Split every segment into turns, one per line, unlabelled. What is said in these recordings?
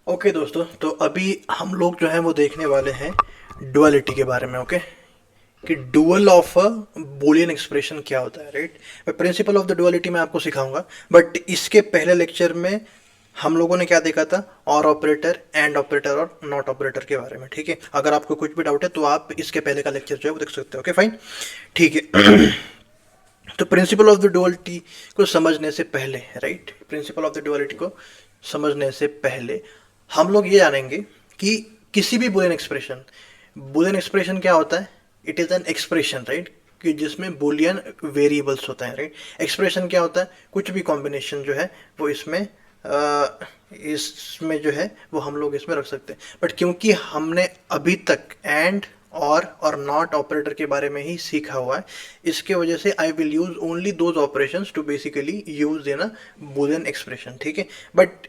Okay दोस्तों, तो अभी हम लोग जो है वो देखने वाले हैं डुअलिटी के बारे में। ओके, कि dual of a Boolean expression क्या होता है, राइट। मैं प्रिंसिपल ऑफ द डुअलिटी मैं आपको सिखाऊंगा, बट इसके पहले लेक्चर में हम लोगों ने क्या देखा था? और ऑपरेटर, एंड ऑपरेटर और नॉट ऑपरेटर के बारे में। ठीक है, अगर आपको कुछ भी डाउट है तो आप इसके पहले का लेक्चर जो है वो देख सकते हो। ओके फाइन, ठीक है। तो प्रिंसिपल ऑफ द डुअलिटी को समझने से पहले, right, principle of the duality को समझने से पहले हम लोग ये जानेंगे कि किसी भी बुलियन एक्सप्रेशन क्या होता है? It is an expression, right, कि जिसमें बुलियन वेरिएबल्स होते हैं, राइट। एक्सप्रेशन क्या होता है? कुछ भी कॉम्बिनेशन जो है वो इसमें जो है वो हम लोग इसमें रख सकते हैं। बट क्योंकि हमने अभी तक एंड और नॉट ऑपरेटर के बारे में ही सीखा हुआ है, इसके वजह से I will use only those operations to basically use in a Boolean expression. ठीक है, बट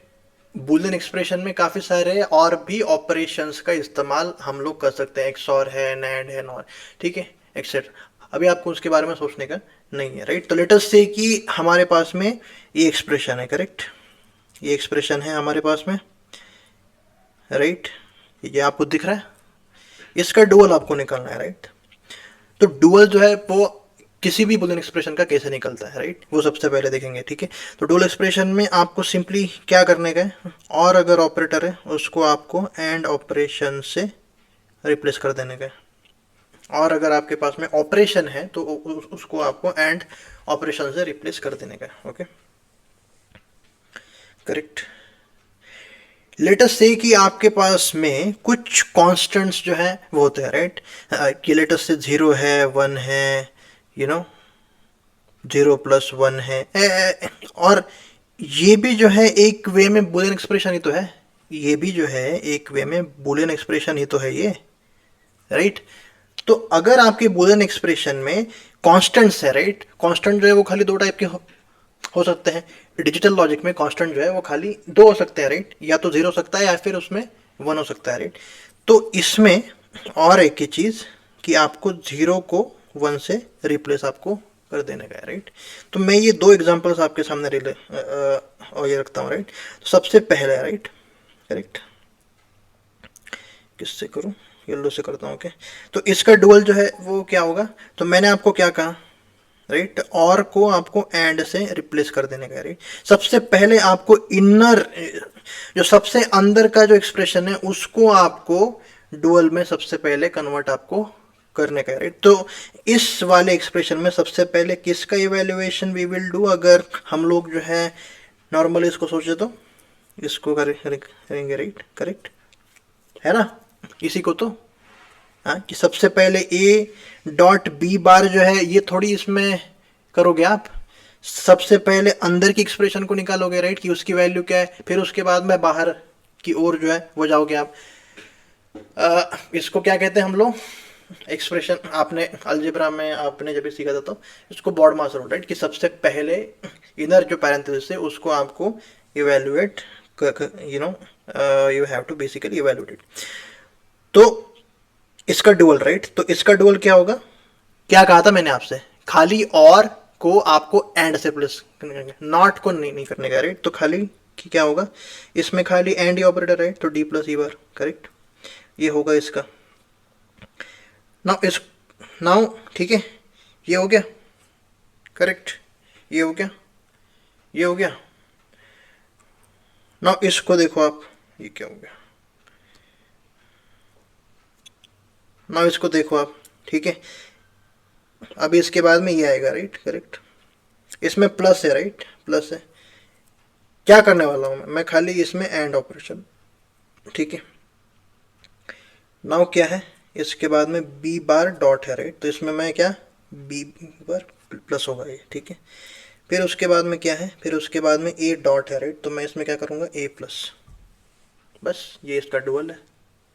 बूलियन एक्सप्रेशन में काफ़ी सारे और भी ऑपरेशंस का इस्तेमाल हम लोग कर सकते हैं। एक्सॉर है, नैंड है, नॉर, ठीक है, एक्सेट्रा। अभी आपको उसके बारे में सोचने का नहीं है, राइट। तो लेट अस से कि हमारे पास में ये एक्सप्रेशन है, करेक्ट, ये एक्सप्रेशन है हमारे पास में, राइट। ये आपको दिख रहा है, इसका डुअल आपको निकालना है, राइट। तो डुअल जो है वो किसी भी बुलियन एक्सप्रेशन का कैसे निकलता है, राइट, वो सबसे पहले देखेंगे। ठीक है, तो डुअल एक्सप्रेशन में आपको सिंपली क्या करने का है? और अगर ऑपरेटर है उसको आपको एंड ऑपरेशन से रिप्लेस कर देने का है। और अगर आपके पास में ऑपरेशन है तो उसको आपको एंड ऑपरेशन से रिप्लेस कर देने का है। Okay, correct. लेटस से कि आपके पास में कुछ कांस्टेंट्स जो है वो होते हैं, राइट। कि लेटस से 0 है, 1 है, यू नो 0+1 है, और ये भी जो है एक वे में बुलियन एक्सप्रेशन ही तो है। ये भी जो है एक वे में बुलियन एक्सप्रेशन ही तो है ये, राइट। तो अगर आपके बुलियन एक्सप्रेशन में कांस्टेंट्स है, राइट, कांस्टेंट जो है वो खाली दो टाइप के हो सकते हैं। डिजिटल लॉजिक में कांस्टेंट जो है वो खाली दो हो सकते हैं, राइट, या तो 0 हो सकता है या फिर उसमें 1 हो सकता है, राइट। तो इसमें और एक ही चीज़ कि आपको 0 को 1 से रिप्लेस आपको कर देने का है, राइट। तो मैं ये दो एग्जांपल्स आपके सामने और ये रखता हूँ, राइट। तो सबसे पहले, राइट, करेक्ट, किससे करूँ? येलो से करता हूँ। ओके, तो इसका डुअल जो है वो क्या होगा? तो मैंने आपको क्या कहा, राइट, और को आपको एंड से रिप्लेस कर देने का, राइट। सबसे पहले आपको इनर, जो सबसे अंदर का जो एक्सप्रेशन है उसको आपको डुअल में सबसे पहले कन्वर्ट आपको करने का, राइट। तो इस वाले एक्सप्रेशन में सबसे पहले किसका इवेल्युएशन वी विल डू? अगर हम लोग जो है नॉर्मली इसको सोचे तो इसको करेंगे, राइट, करेक्ट है ना, इसी को तो। हाँ, कि सबसे पहले ए डॉट बी बार जो है ये थोड़ी इसमें करोगे आप। सबसे पहले अंदर की एक्सप्रेशन को निकालोगे, राइट, कि उसकी वैल्यू क्या है, फिर उसके बाद में बाहर की ओर जो है वो जाओगे आप। इसको क्या कहते हैं हम लोग? एक्सप्रेशन आपने अलजेब्रा में आपने जब भी सीखा था तो इसको बॉड मास रूल, राइट, कि सबसे पहले इनर जो पैरेंथेसिस है उसको आपको evaluate, you know, you have to basically evaluate it. तो इसका डुअल, राइट, तो इसका डुअल क्या होगा? क्या कहा था मैंने आपसे? खाली और को आपको एंड से प्लस करने का, नॉट को नहीं करने का, राइट। तो खाली क्या होगा इसमें? खाली एंड ही ऑपरेटर, राइट, तो डी प्लस ई बार, करेक्ट, ये होगा इसका। नाउ इस नाउ ठीक है, ये हो गया, करेक्ट, ये हो गया, ये हो गया। नाउ इसको देखो आप, ये क्या हो गया? नाउ इसको देखो आप, ठीक है। अभी इसके बाद में ये आएगा, राइट, करेक्ट। इसमें प्लस है, राइट, प्लस है। क्या करने वाला हूँ मैं खाली इसमें एंड ऑपरेशन, ठीक है। नाउ क्या है? इसके बाद में बी बार डॉट है, राइट, तो इसमें मैं क्या, बी बार प्लस होगा ये, ठीक है। फिर उसके बाद में क्या है? फिर उसके बाद में ए डॉट है, राइट, तो मैं इसमें क्या करूँगा, ए प्लस। बस ये इसका डुअल है,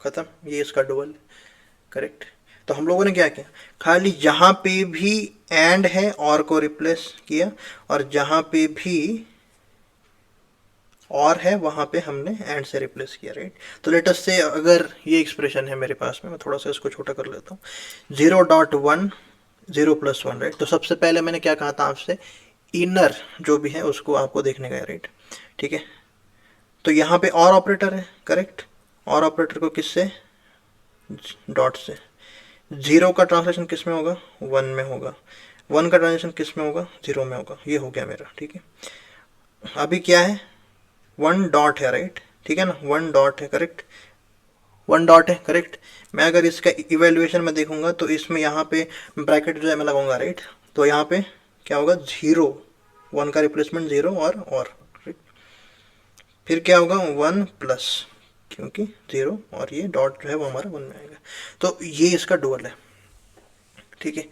ख़त्म, ये इसका डुअल है, करेक्ट। तो हम लोगों ने क्या किया? खाली जहाँ पे भी एंड है और को रिप्लेस किया, और जहाँ पे भी और है वहाँ पे हमने एंड से रिप्लेस किया, राइट। तो लेटस से अगर ये एक्सप्रेशन है मेरे पास में, मैं थोड़ा सा इसको छोटा कर लेता हूँ। 0.1, 0+1, राइट। तो सबसे पहले मैंने क्या कहा था आपसे? इनर जो भी है उसको आपको देखने का है, राइट, ठीक है। तो यहाँ पे और ऑपरेटर है, करेक्ट। और ऑपरेटर को किससे, डॉट से। जीरो का ट्रांसलेशन किस में होगा, वन में होगा। वन का ट्रांसलेशन किस में होगा, जीरो में होगा। ये हो गया मेरा, ठीक है। अभी क्या है, वन डॉट है, राइट, ठीक है ना, वन डॉट है, करेक्ट, वन डॉट है, करेक्ट। मैं अगर इसका इवेल्युएशन में देखूंगा तो इसमें यहाँ पे ब्रैकेट जो है मैं लगाऊंगा, राइट। तो यहाँ पे क्या होगा, जीरो, वन का रिप्लेसमेंट जीरो और राइट। फिर क्या होगा, वन प्लस, क्योंकि जीरो और ये डॉट जो है वो हमारा वन में आएगा। तो ये इसका डुअल है, ठीक है।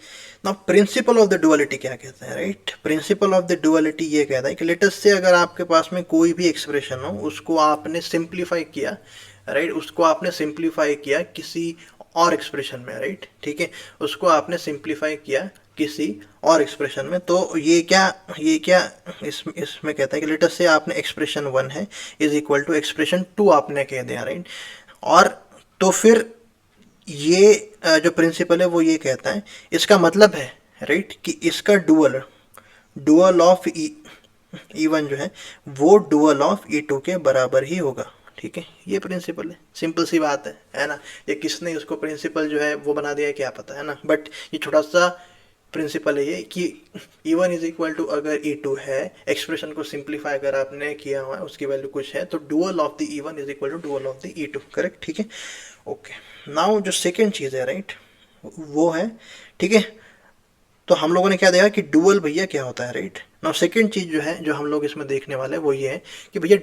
ना प्रिंसिपल ऑफ द डुअलिटी क्या कहता है, right. Principle of the duality ये कहता है कि लेटस से अगर आपके पास में कोई भी एक्सप्रेशन हो, उसको आपने सिंप्लीफाई किया, राइट, उसको आपने सिंप्लीफाई किया किसी और एक्सप्रेशन में, राइट, ठीक है, उसको आपने सिंप्लीफाई किया किसी और एक्सप्रेशन में। तो ये क्या इसमें कहता है कि लेटस से आपने एक्सप्रेशन वन है is equal to expression two आपने कह दिया, राइट। और तो फिर ये जो प्रिंसिपल है वो ये कहता है, इसका मतलब है, राइट, कि इसका डुअल ऑफ ई वन जो है वो डुअल ऑफ ई टू के बराबर ही होगा, ठीक है। ये प्रिंसिपल है, सिंपल सी बात है ना। ये किसने उसको प्रिंसिपल जो है वो बना दिया है क्या पता, है ना। बट ये छोटा सा प्रिंसिपल है ये कि E one is equal to, अगर ई टू है, एक्सप्रेशन को सिंप्लीफाई अगर आपने किया हुआ है, उसकी वैल्यू कुछ है, तो dual of the E one is equal to dual of the E two, correct, ठीक है। ओके, नाउ जो सेकेंड चीज़ है, राइट, वो है, ठीक है। तो हम लोगों ने क्या देखा कि डुअल भैया क्या होता है, राइट। नाउ सेकेंड चीज़ जो है जो हम लोग इसमें देखने वाले हैं वो ये है कि भैया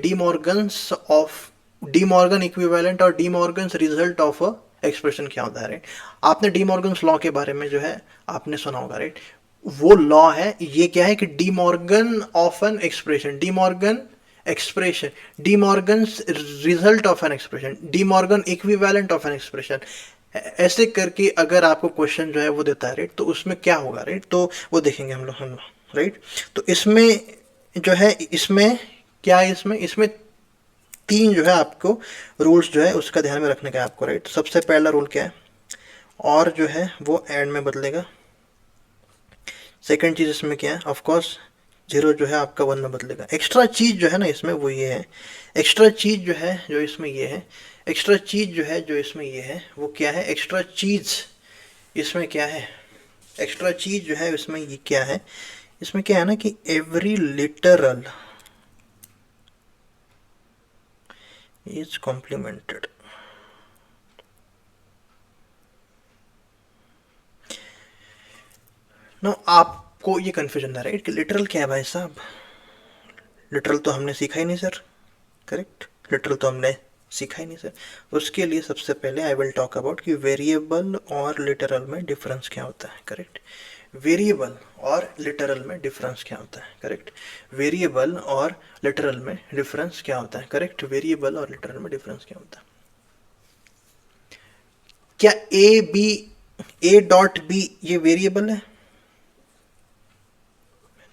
डी मॉर्गन इक्विवेलेंट और D Morgan's result of a expression क्या होता है, राइट। आपने डी मॉर्गन्स लॉ के बारे में जो है आपने सुना होगा, राइट। वो लॉ है, ये क्या है कि De Morgan of an expression, De Morgan expression, D Morgan's result of an expression, De Morgan equivalent of an expression, ऐसे करके अगर आपको क्वेश्चन जो है वो देता है, राइट, तो उसमें क्या होगा, राइट, तो वो देखेंगे हम लोग, राइट। तो इसमें जो है, इसमें क्या है, इसमें तीन जो है आपको रूल्स जो है उसका ध्यान में रखने का है आपको, राइट। सबसे पहला रूल क्या है, और जो है वो एंड में बदलेगा। सेकंड चीज़ इसमें क्या है, ऑफ कोर्स जीरो जो है आपका वन में बदलेगा। एक्स्ट्रा चीज़ जो है ना इसमें वो ये है, एक्स्ट्रा चीज़ जो है जो इसमें ये है, एक्स्ट्रा चीज़ जो है जो इसमें ये है वो क्या है, एक्स्ट्रा चीज़ इसमें क्या है, एक्स्ट्रा चीज़ जो है इसमें ये क्या है, इसमें क्या है ना कि every literal is complemented. No आपको ये कन्फ्यूजन है, राइट, कि लिटरल क्या है भाई साहब। लिटरल तो हमने सीखा ही नहीं सर, करेक्ट, लिटरल तो हमने सीखा ही नहीं सर। उसके लिए सबसे पहले आई विल टॉक अबाउट कि वेरिएबल और लिटरल में डिफरेंस क्या होता है, करेक्ट। वेरिएबल और लिटरल में डिफरेंस क्या होता है, करेक्ट। वेरिएबल और लिटरल में डिफरेंस क्या होता है, करेक्ट। वेरिएबल और लिटरल में डिफरेंस क्या होता है। क्या ए डॉट बी ये वेरिएबल है,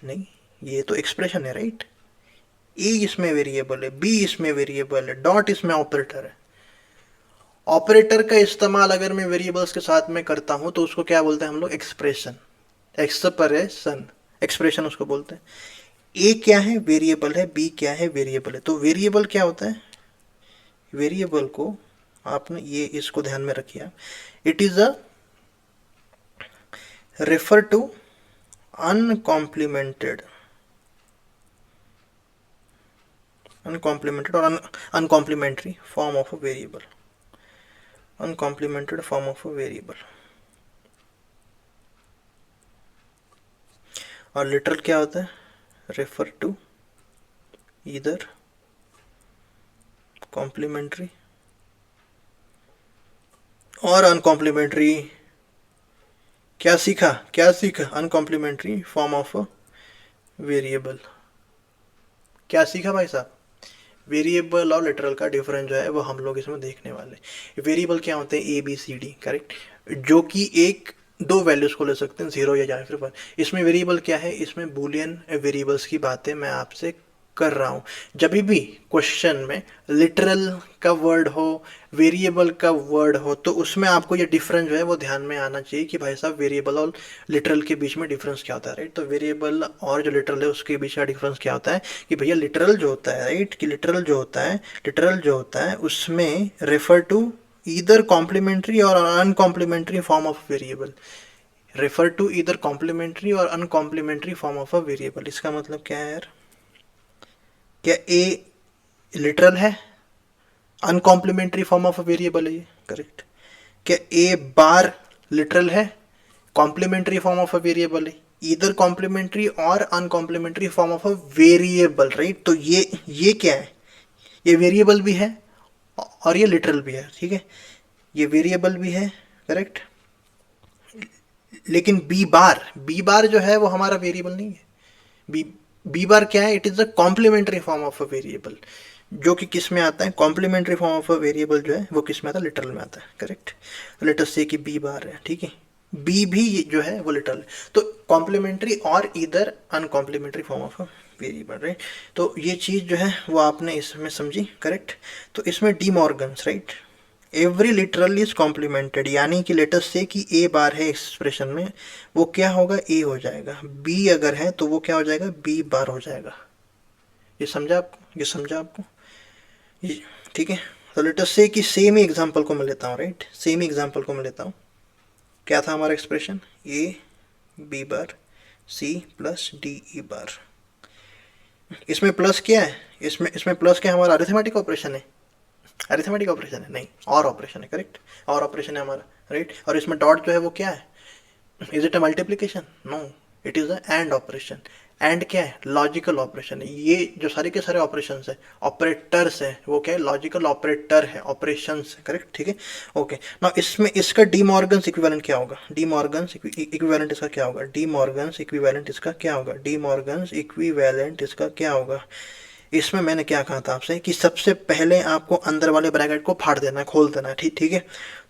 नहीं, ये तो एक्सप्रेशन है, राइट। ए इसमें वेरिएबल है, बी इसमें वेरिएबल है, डॉट इसमें ऑपरेटर है। ऑपरेटर का इस्तेमाल अगर मैं वेरिएबल्स के साथ में करता हूं तो उसको क्या बोलते हैं हम लोग, एक्सप्रेशन, एक्सप्रेशन उसको बोलते हैं। ए क्या है, वेरिएबल है, बी क्या है, वेरिएबल है। तो वेरिएबल क्या होता है, वेरिएबल को आपने ये इसको ध्यान में रखिए, it is a refer to uncomplemented or uncomplimentary form of a variable, uncomplimented form of a variable। और लिटरल क्या होता है, refer to either complementary or अनकॉम्प्लीमेंट्री। क्या सीखा अनकॉम्प्लीमेंट्री फॉर्म ऑफ वेरिएबल। क्या सीखा भाई साहब, वेरिएबल और लिटरल का डिफरेंस जो है वो हम लोग इसमें देखने वाले। वेरिएबल क्या होते हैं, A B C D, correct, जो कि एक दो वैल्यूज को ले सकते हैं, जीरो या फिर वन। इसमें वेरिएबल क्या है, इसमें बूलियन वेरिएबल्स की बातें मैं आपसे कर रहा हूँ। जब भी क्वेश्चन में लिटरल का वर्ड हो, वेरिएबल का वर्ड हो, तो उसमें आपको ये डिफरेंस जो है वो ध्यान में आना चाहिए कि भाई साहब वेरिएबल और लिटरल के बीच में डिफरेंस क्या होता है, राइट। तो वेरिएबल और जो लिटरल है उसके बीच का डिफरेंस क्या होता है कि भैया लिटरल जो होता है, राइट, कि लिटरल जो होता है उसमें refer to either complementary or uncomplementary form of variable, refer to either complementary or uncomplementary form of a variable. इसका मतलब क्या है यार, क्या ए लिटरल है, uncomplementary form of a variable है ये, करेक्ट। क्या ए बार लिटरल है, complementary form of a variable है, either complementary or uncomplementary form of a variable, right. तो ये क्या है, ये वेरिएबल भी है और ये लिटरल भी है, ठीक है, ये वेरिएबल भी है, करेक्ट। लेकिन बी बार जो है वो हमारा वेरिएबल नहीं है। बी बी बार क्या है, it is a complementary form of a variable, जो कि किस में आता है, complementary form of a variable जो है वो किस में आता है, लिटरल में आता है, करेक्ट। लेट अस से कि बी बार है, ठीक है, बी भी जो है वो लिटरल, तो complementary or either uncomplementary form of a variable, right. तो ये चीज़ जो है वो आपने इसमें समझी, करेक्ट। तो इसमें D Morgan's, right, every literal is complimented, यानी कि लेटस से कि ए बार है एक्सप्रेशन में, वो क्या होगा, ए हो जाएगा, बी अगर है तो वो क्या हो जाएगा, बी बार हो जाएगा। ये समझा आपको, ये समझा आपको, ये ठीक है। तो लेटस से कि सेम ही एग्जांपल को मैं लेता हूँ, राइट, सेम ही एग्जांपल को मैं लेता हूँ। क्या था हमारा expression, A B bar C plus D E bar. इसमें प्लस क्या है, इसमें प्लस क्या, हमारा अरिथमेटिक ऑपरेशन है, अरिथमेटिक ऑपरेशन है नहीं, और ऑपरेशन है, करेक्ट, और ऑपरेशन है हमारा, राइट। और इसमें डॉट जो है वो क्या है, is it a multiplication, no, it is a and operation. And क्या है, लॉजिकल ऑपरेशन है। ये जो सारे के सारे ऑपरेशंस है, ऑपरेटर्स है, वो क्या है, लॉजिकल ऑपरेटर है, ऑपरेशंस है, करेक्ट, ठीक है, ओके। ना इसमें इसका डी मॉर्गन्स इक्विवेलेंट क्या होगा, डी मॉर्गन्स इक्विवेलेंट इसका क्या होगा, डी मॉर्गन्स इक्विवेलेंट इसका क्या होगा, डी मॉर्गन्स इक्विवेलेंट इसका क्या होगा। इसमें मैंने क्या कहा था आपसे कि सबसे पहले आपको अंदर वाले ब्रैकेट को फाड़ देना है, खोल देना है, ठीक ठीक है।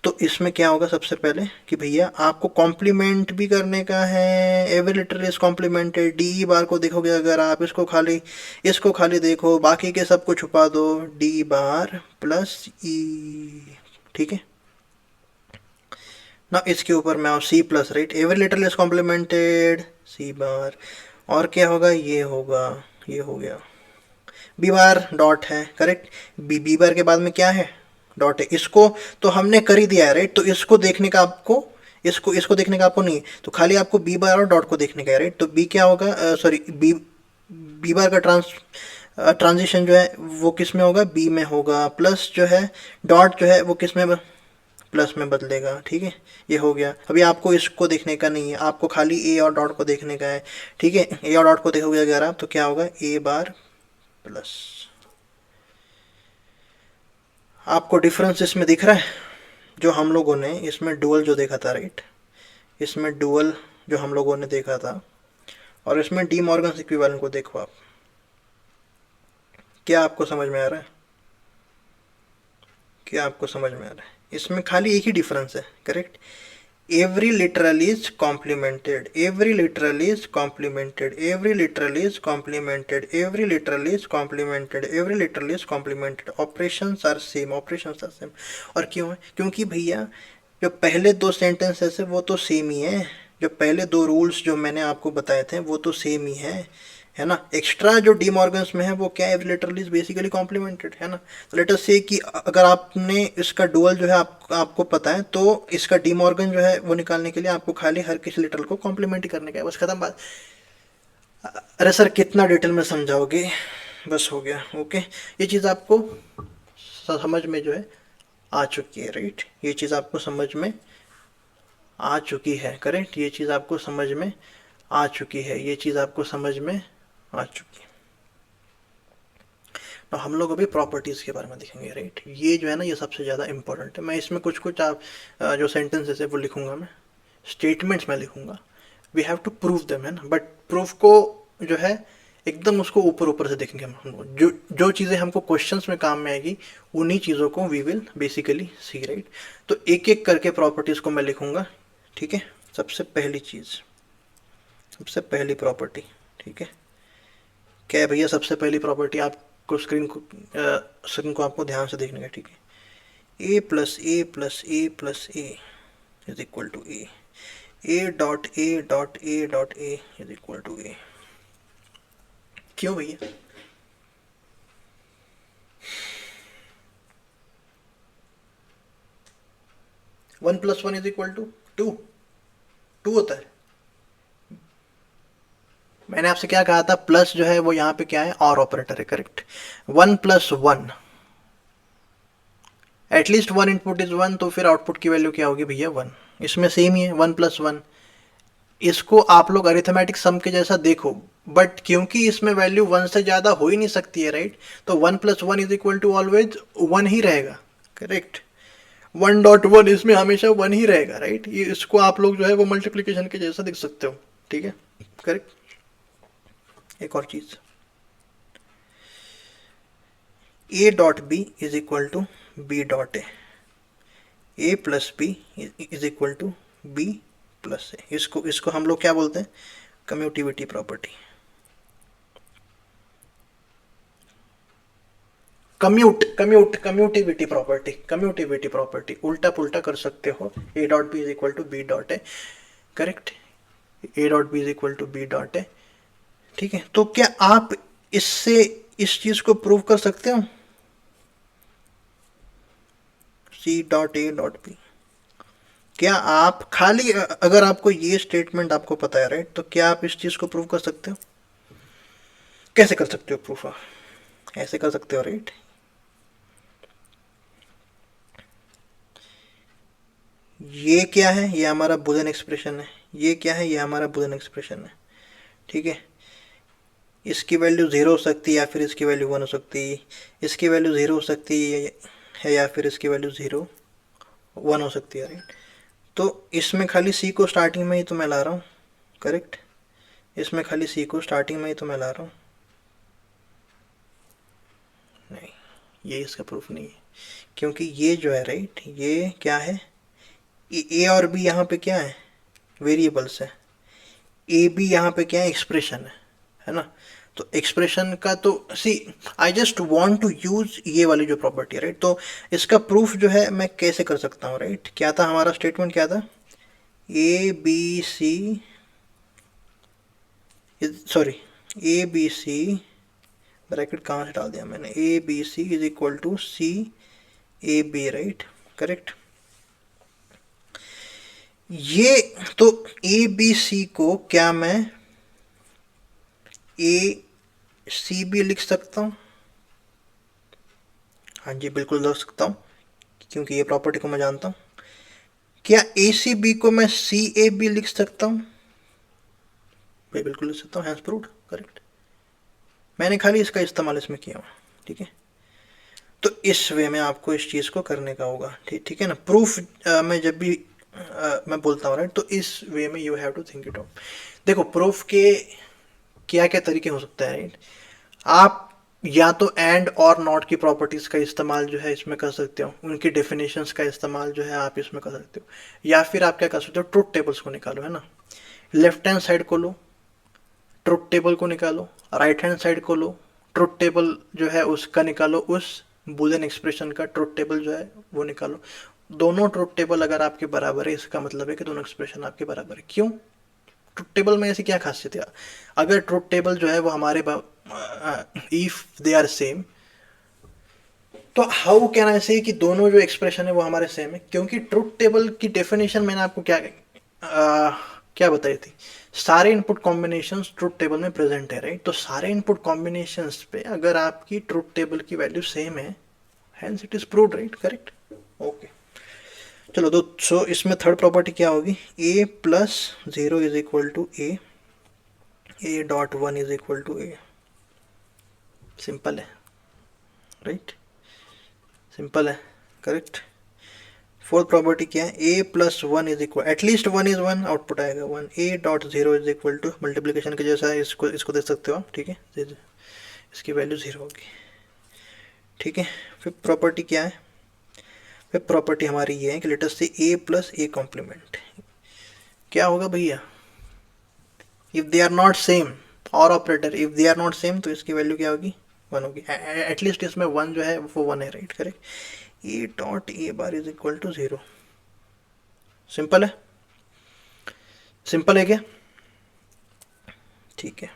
तो इसमें क्या होगा सबसे पहले कि भैया आपको कॉम्प्लीमेंट भी करने का है, every literal is complimented, D बार को देखोगे अगर आप, इसको खाली देखो, बाकी के सबको छुपा दो, डी बार प्लस ई, ठीक है ना। इसके ऊपर मैं C plus, right, every literal is complemented C bar, और क्या होगा, ये होगा, ये हो गया, बी बार डॉट है, करेक्ट, बी बार के बाद में क्या है, डॉट है। इसको तो हमने कर ही दिया है, राइट। तो इसको देखने का आपको, इसको देखने का आपको नहीं है, तो खाली आपको बी बार और डॉट को देखने का है, राइट। तो बी क्या होगा, सॉरी बी बार का ट्रांजिशन जो है वो किस में होगा, बी में होगा, प्लस जो है डॉट जो है वो किस में, प्लस में बदलेगा, ठीक है। ये हो गया। अभी आपको इसको देखने का नहीं है, आपको खाली ए और डॉट को देखने का है, ठीक है। ए और डॉट को देखोगे अगर आप तो क्या होगा, ए बार प्लस। आपको डिफरेंस इसमें दिख रहा है, जो हम लोगों ने इसमें डुअल जो देखा था, राइट, इसमें डुअल जो हम लोगों ने देखा था और इसमें डी मॉर्गन्स इक्विवेलेंट को देखो आप, क्या आपको समझ में आ रहा है, क्या आपको समझ में आ रहा है। इसमें खाली एक ही डिफरेंस है, correct, every literal is complemented, every literal is complemented, every literal is complemented, every literal is complemented, every literal is complemented, operations are same, operations are same. और क्यों है, क्योंकि भैया जो पहले दो सेंटेंसेस है वो तो सेम ही है, जो पहले दो रूल्स जो मैंने आपको बताए थे वो तो सेम ही है ना। एक्स्ट्रा जो डी मॉर्गन्स में है वो क्या है, लिटरल इज बेसिकली कॉम्प्लीमेंटेड, है ना। तो लेट अस से कि अगर आपने इसका डुअल जो है आपको पता है, तो इसका डी मॉर्गन जो है वो निकालने के लिए आपको खाली हर किसी लिटरल को कॉम्प्लीमेंट करने का है, बस खत्म बात। अरे सर कितना डिटेल में समझाओगे, बस हो गया, ओके। ये चीज़ आपको समझ में जो है आ चुकी है, राइट, ये चीज़ आपको समझ में आ चुकी है, करेक्ट, ये चीज़ आपको समझ में आ चुकी है, ये चीज़ आपको समझ में आ चुकी है। तो हम लोग अभी प्रॉपर्टीज़ के बारे में देखेंगे, राइट। ये जो है ना ये सबसे ज़्यादा इंपॉर्टेंट है। मैं इसमें कुछ कुछ आप जो सेंटेंसेस है वो लिखूंगा, मैं स्टेटमेंट्स में लिखूंगा, we have to prove them, है ना। बट प्रूफ को जो है एकदम उसको ऊपर ऊपर से देखेंगे हम लोग, जो चीज़ें हमको क्वेश्चंस में काम में आएगी उन्हीं चीज़ों को we will basically see, right. तो एक एक करके प्रॉपर्टीज़ को मैं लिखूंगा, ठीक है। सबसे पहली चीज़, सबसे पहली प्रॉपर्टी, ठीक है, क्या है भैया, सबसे पहली प्रॉपर्टी आपको स्क्रीन को आपको ध्यान से देखने का, ठीक है। A plus A plus A plus A is equal to A dot A dot A dot A is equal to A. क्यों भैया? One plus one is equal to two, two होता है। मैंने आपसे क्या कहा था, प्लस जो है वो यहाँ पे क्या है, और ऑपरेटर है, correct. One plus one, at least one input is one, तो फिर आउटपुट की वैल्यू क्या होगी भैया, वन। इसमें सेम ही है, वन प्लस वन। इसको आप लोग अरिथमेटिक सम के जैसा देखो, बट क्योंकि इसमें वैल्यू वन से ज़्यादा हो ही नहीं सकती है, राइट, तो one plus one is equal to always one ही रहेगा, करेक्ट। वन डॉट वन इसमें हमेशा वन ही रहेगा, राइट। ये इसको आप लोग जो है वो मल्टीप्लीकेशन के जैसा देख सकते हो, ठीक है, करेक्ट। एक और चीज, A dot B is equal to B dot A plus B is equal to B plus A. इसको हम लोग क्या बोलते हैं, कम्यूटिविटी प्रॉपर्टी। कम्यूटिविटी प्रॉपर्टी उल्टा पुल्टा कर सकते हो। A dot B is equal to B dot A, correct. A dot B is equal to B dot A, ठीक है। तो क्या आप इससे इस चीज को प्रूव कर सकते हो, C dot A dot B? क्या आप खाली अगर आपको ये स्टेटमेंट आपको पता है, राइट, तो क्या आप इस चीज को प्रूव कर सकते हो? कैसे कर सकते हो प्रूफ? ऐसे कर सकते हो, राइट। ये क्या है, ये हमारा बुलियन एक्सप्रेशन है। ये क्या है, ये हमारा बुलियन एक्सप्रेशन है, ठीक है। इसकी वैल्यू ज़ीरो हो सकती है या फिर इसकी वैल्यू वन हो सकती है। इसकी वैल्यू ज़ीरो हो सकती है या फिर इसकी वैल्यू ज़ीरो वन हो सकती है, राइट। तो इसमें खाली सी को स्टार्टिंग में ही तो मैं ला रहा हूँ, करेक्ट। इसमें खाली सी को स्टार्टिंग में ही तो मैं ला रहा हूँ। नहीं, ये इसका प्रूफ नहीं है, क्योंकि ये जो है, राइट, ये क्या है, ए और बी यहाँ पे क्या है, वेरिएबल्स है। ए बी यहाँ पे क्या है, एक्सप्रेशन है ना। तो एक्सप्रेशन का तो see, I just want to use ये वाली जो प्रॉपर्टी है, राइट। तो इसका प्रूफ जो है मैं कैसे कर सकता हूँ, राइट। क्या था हमारा स्टेटमेंट, क्या था, A B C, sorry, A B C, bracket कहाँ से डाल दिया मैंने, A B C is equal to C A B, right, correct. ये तो ए बी सी को क्या मैं ए सी बी लिख सकता हूँ? हाँ जी, बिल्कुल लिख सकता हूँ, क्योंकि ये प्रॉपर्टी को मैं जानता हूँ। क्या ए सी बी को मैं सी ए बी लिख सकता हूँ? भाई बिल्कुल लिख सकता हूँ, हैंस प्रूव्ड, करेक्ट। मैंने खाली इसका इस्तेमाल इसमें किया हुआ, ठीक है। तो इस वे में आपको इस चीज़ को करने का होगा, ठीक है ना। प्रूफ मैं जब भी मैं बोलता हूँ, राइट, तो इस वे में you have to think it out. देखो, प्रूफ के क्या क्या तरीके हो सकते हैं, राइट। आप या तो एंड और नॉट की प्रॉपर्टीज़ का इस्तेमाल जो है इसमें कर सकते हो, उनकी डेफिनेशंस का इस्तेमाल जो है आप इसमें कर सकते हो, या फिर आप क्या कर सकते हो, ट्रुथ टेबल्स को निकालो, है ना। लेफ्ट हैंड साइड को लो, ट्रुथ टेबल को निकालो, राइट हैंड साइड को लो, ट्रुथ टेबल जो है उसका निकालो, उस बुलियन एक्सप्रेशन का ट्रुथ टेबल जो है वो निकालो। दोनों ट्रुथ टेबल अगर आपके बराबर है, इसका मतलब है कि दोनों एक्सप्रेशन आपके बराबर है। क्यों? ट्रुथ टेबल में ऐसी क्या खासियत है? अगर ट्रुथ टेबल जो है वो हमारे इफ दे आर सेम, तो हाउ कैन आई से कि दोनों जो एक्सप्रेशन है वो हमारे सेम है? क्योंकि ट्रुथ टेबल की डेफिनेशन मैंने आपको क्या बताई थी, सारे इनपुट कॉम्बिनेशंस ट्रुथ टेबल में प्रेजेंट है, राइट। तो सारे इनपुट कॉम्बिनेशंस पे अगर आपकी ट्रुथ टेबल की वैल्यू सेम है, hence it is proved, right, correct, okay. चलो सो इसमें थर्ड प्रॉपर्टी क्या होगी, A plus zero is equal to A dot one is equal to A. Simple है, राइट, सिंपल है, करेक्ट। फोर्थ प्रॉपर्टी क्या है, A plus one is equal, at least one is one, output आएगा one. A dot zero is equal to, multiplication के जैसा है, इसको देख सकते हो आप, ठीक है, इसकी वैल्यू जीरो होगी, ठीक है। फिफ्थ प्रॉपर्टी क्या है, फिफ्थ प्रॉपर्टी हमारी ये है कि लेट अस से ए प्लस ए कॉम्प्लीमेंट। क्या होगा भैया, if they are not same or operator if they are not same तो इसकी वैल्यू क्या होगी, 1 होगी। एटलीस्ट इसमें 1 जो है वो 1 है, right, correct. A dot A bar is equal to 0। Simple है, सिंपल है क्या? ठीक है।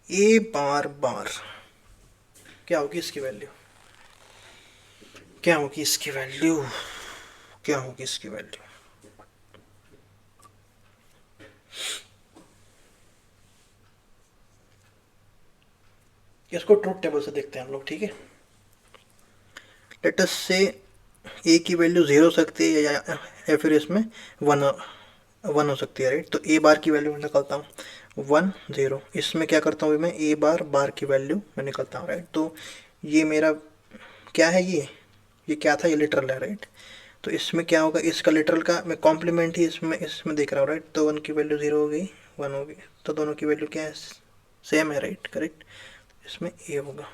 ए बार बार क्या होगी इसकी वैल्यू, क्या होगी इसकी वैल्यू, क्या होगी इसकी वैल्यू? इसको ट्रूथ टेबल से देखते हैं हम लोग, ठीक है। लेट अस से ए की वैल्यू 0 हो सकती है या फिर इसमें 1 हो सकती है, राइट। तो ए बार की वैल्यू मैं निकालता हूँ 1 0। इसमें क्या करता हूँ मैं, ए बार बार की वैल्यू मैं निकालता हूँ, राइट। तो ये मेरा क्या है, ये क्या था, ये लिटरल है, राइट। तो इसमें क्या होगा, इसका लिटरल का मैं कॉम्प्लीमेंट ही इसमें देख रहा हूँ, राइट। तो 1 की वैल्यू 0 हो गई, 1 हो गई, तो दोनों की वैल्यू क्या है, सेम है, राइट, करेक्ट। इसमें ए होगा,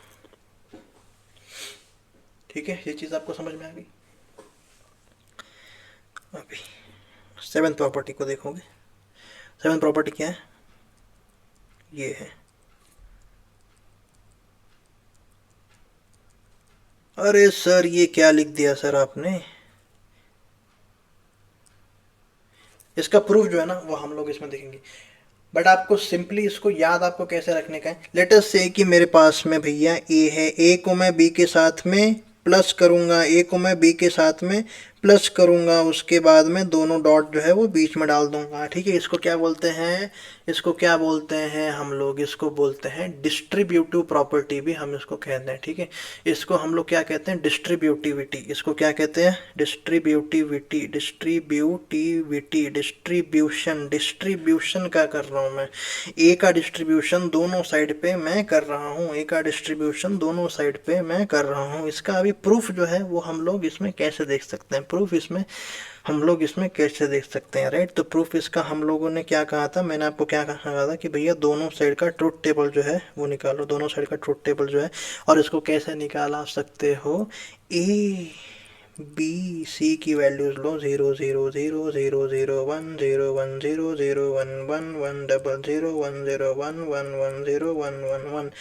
ठीक है। ये चीज़ आपको समझ में आ गई। अभी 7th प्रॉपर्टी को देखोगे। 7th प्रॉपर्टी क्या है, ये है। अरे सर ये क्या लिख दिया सर आपने, इसका प्रूफ जो है ना वो हम लोग इसमें देखेंगे। बट आपको सिंपली इसको याद आपको कैसे रखने का है, लेट अस से कि मेरे पास में भैया ए है, ए को मैं बी के साथ में प्लस करूंगा, ए को मैं बी के साथ में प्लस करूंगा, उसके बाद में दोनों डॉट जो है वो बीच में डाल दूंगा, ठीक है। इसको क्या बोलते हैं, इसको क्या बोलते हैं हम लोग, इसको बोलते हैं डिस्ट्रीब्यूटिव प्रॉपर्टी भी हम इसको कहते हैं, ठीक है। इसको हम लोग क्या कहते हैं, डिस्ट्रीब्यूटिविटी। इसको क्या कहते हैं, डिस्ट्रीब्यूटिविटी, डिस्ट्रीब्यूटिविटी, डिस्ट्रीब्यूशन। डिस्ट्रीब्यूशन क्या कर रहा हूँ मैं, ए का डिस्ट्रीब्यूशन दोनों साइड पे मैं कर रहा हूँ, ए का डिस्ट्रीब्यूशन दोनों साइड पे मैं कर रहा हूँ। इसका अभी प्रूफ जो है वो हम लोग इसमें कैसे देख सकते हैं, प्रूफ इसमें हम लोग इसमें कैसे देख सकते हैं, राइट। तो प्रूफ इसका हम लोगों ने क्या कहा था, मैंने आपको क्या कहा था कि भैया दोनों साइड का ट्रुथ टेबल जो है वो निकालो, दोनों साइड का ट्रुथ टेबल जो है। और इसको कैसे निकाला सकते हो, ए बी सी की वैल्यूज लो, 0 0 0 0 0 1 0 1 0 0 1 1 1 डबल 0 1 0 1 1 1 0 1 1 1।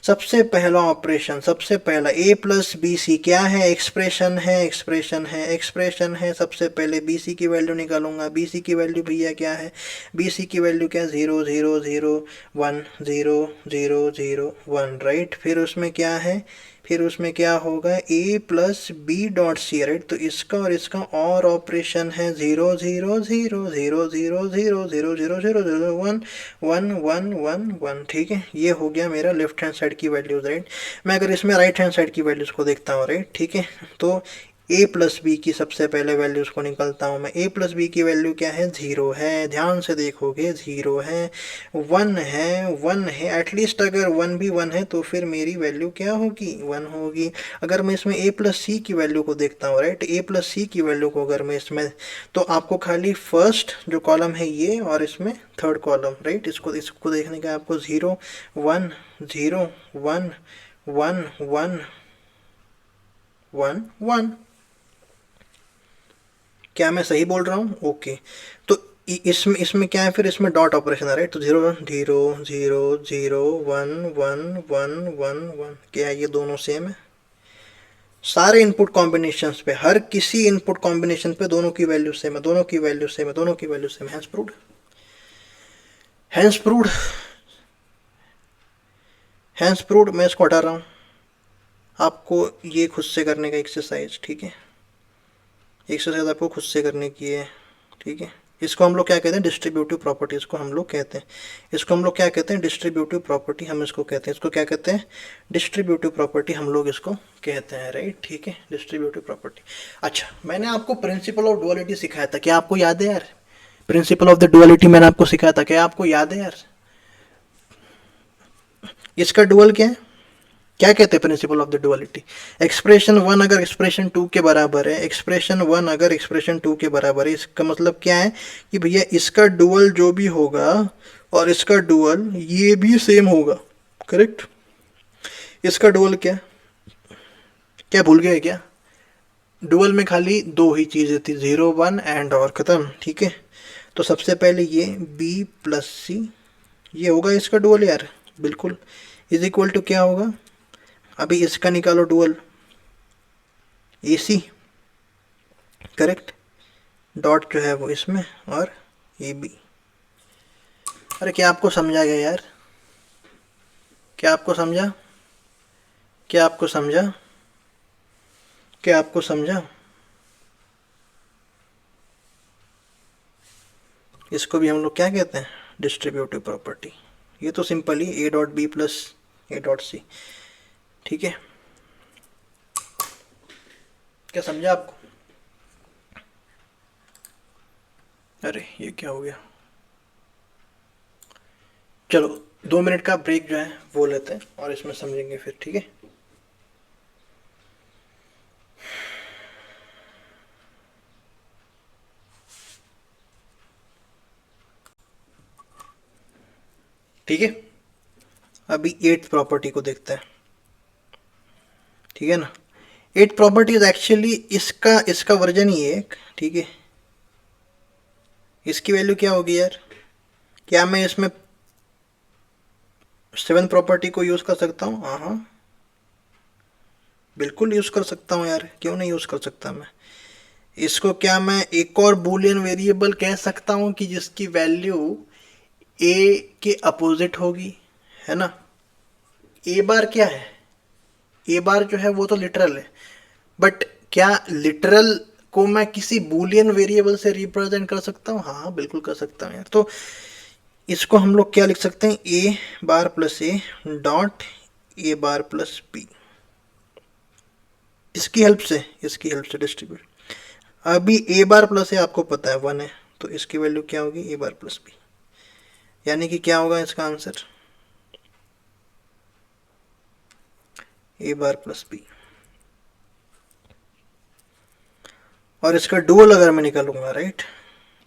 सबसे पहला ऑपरेशन, सबसे पहला ए प्लस बी सी क्या है, एक्सप्रेशन है, एक्सप्रेशन है, एक्सप्रेशन है। सबसे पहले बी सी की वैल्यू निकालूंगा, बी सी की वैल्यू भैया क्या है, बी सी की वैल्यू क्या है, 0 0 0 1 0 0 0 1, राइट। फिर उसमें क्या है, फिर उसमें क्या होगा, A plus B dot C, right. तो इसका और इसका और ऑपरेशन है 0 0 0 0 0 0 0 0 0 0 1 1 1 1 1, ठीक है। ये हो गया मेरा लेफ्ट हैंड साइड की वैल्यूज, राइट। मैं अगर इसमें राइट हैंड साइड की वैल्यूज को देखता हूँ, राइट, ठीक है। तो ए प्लस बी की सबसे पहले वैल्यूज को निकलता हूँ मैं। ए प्लस बी की वैल्यू क्या है, 0 है, ध्यान से देखोगे 0 है, 1 है, 1 है। एटलीस्ट अगर 1 भी 1 है तो फिर मेरी वैल्यू क्या होगी, 1 होगी। अगर मैं इसमें ए प्लस सी की वैल्यू को देखता हूँ, राइट, ए प्लस सी की वैल्यू को अगर मैं इसमें, तो आपको खाली फर्स्ट जो कॉलम है ये और इसमें थर्ड कॉलम, राइट, इसको देखने का आपको 0 1 0 1 1 1 1 1। क्या मैं सही बोल रहा हूँ, ओके। तो इसमें इसमें क्या है, फिर इसमें डॉट ऑपरेशन है, राइट। तो 0 0 0 0 1 1 1 1 1, क्या ये दोनों सेम है, सारे इनपुट कॉम्बिनेशंस पे, हर किसी इनपुट कॉम्बिनेशन पे दोनों की वैल्यू सेम है, दोनों की वैल्यू सेम है, दोनों की वैल्यू सेम है। Hence proved, hence proved, hence proved. मैं इसको हटा रहा हूँ, आपको ये खुद से करने का एक्सरसाइज, ठीक है, एक्सरसाइज आपको खुद से करने की है, ठीक है। इसको हम लोग क्या कहते हैं, डिस्ट्रीब्यूटिव प्रॉपर्टी इसको हम लोग कहते हैं, इसको हम लोग क्या कहते हैं, डिस्ट्रीब्यूटिव प्रॉपर्टी हम इसको कहते हैं, इसको क्या कहते हैं, डिस्ट्रीब्यूटिव प्रॉपर्टी हम लोग इसको कहते हैं, राइट, ठीक है, डिस्ट्रीब्यूटिव प्रॉपर्टी। अच्छा, मैंने आपको प्रिंसिपल ऑफ डुअलिटी सिखाया था, क्या आपको याद है यार, प्रिंसिपल ऑफ द डुअलिटी मैंने आपको सिखाया था, क्या आपको याद है यार। इसका डुअल क्या है, क्या कहते हैं principle of the duality, expression 1 अगर एक्सप्रेशन 2 के बराबर है, एक्सप्रेशन 1 अगर एक्सप्रेशन 2 के बराबर है, इसका मतलब क्या है कि भैया इसका डुअल जो भी होगा और इसका डुअल ये भी सेम होगा, करेक्ट। इसका डुअल क्या, क्या भूल गए क्या, डुअल में खाली दो ही चीज़ें थी, 0 1 एंड और ख़त्म, ठीक है। तो सबसे पहले ये b प्लस सी ये होगा इसका डुअल यार, बिल्कुल। इज इक्वल टू क्या होगा, अभी इसका निकालो डुअल, ए सी, करेक्ट। डॉट जो है वो इसमें, और ए बी। अरे क्या आपको समझा गया यार, क्या आपको समझा, क्या आपको समझा, क्या आपको समझा? इसको भी हम लोग क्या कहते हैं, डिस्ट्रीब्यूटिव प्रॉपर्टी। ये तो सिंपल ही A dot B plus A dot C, ठीक है। क्या समझा आपको? अरे ये क्या हो गया, चलो 2 मिनट का ब्रेक जो है वो लेते हैं और इसमें समझेंगे फिर, ठीक है। ठीक है, अभी एट्थ प्रॉपर्टी को देखते हैं, ठीक है ना। एट्थ प्रॉपर्टी इज एक्चुअली इसका इसका वर्जन ही है एक, ठीक है। इसकी वैल्यू क्या होगी यार, क्या मैं इसमें सेवन प्रॉपर्टी को यूज कर सकता हूँ? हाँ हाँ, बिल्कुल यूज कर सकता हूँ यार, क्यों नहीं यूज कर सकता मैं। इसको क्या मैं एक और बूलियन वेरिएबल कह सकता हूँ कि जिसकी वैल्यू ए के अपोजिट होगी, है ना। ए बार क्या है, ए बार जो है वो तो लिटरल है, बट क्या लिटरल को मैं किसी बूलियन वेरिएबल से रिप्रेजेंट कर सकता हूँ? हाँ हाँ, बिल्कुल कर सकता हूँ यार। तो इसको हम लोग क्या लिख सकते हैं, A bar plus A dot A bar plus B, इसकी हेल्प से, इसकी हेल्प से डिस्ट्रीब्यूट। अभी ए बार प्लस ए आपको पता है 1 है, तो इसकी वैल्यू क्या होगी, ए बार प्लस बी, यानी कि क्या होगा इसका आंसर, ए बार प्लस बी। और इसका डुअल अगर मैं निकालूंगा, राइट,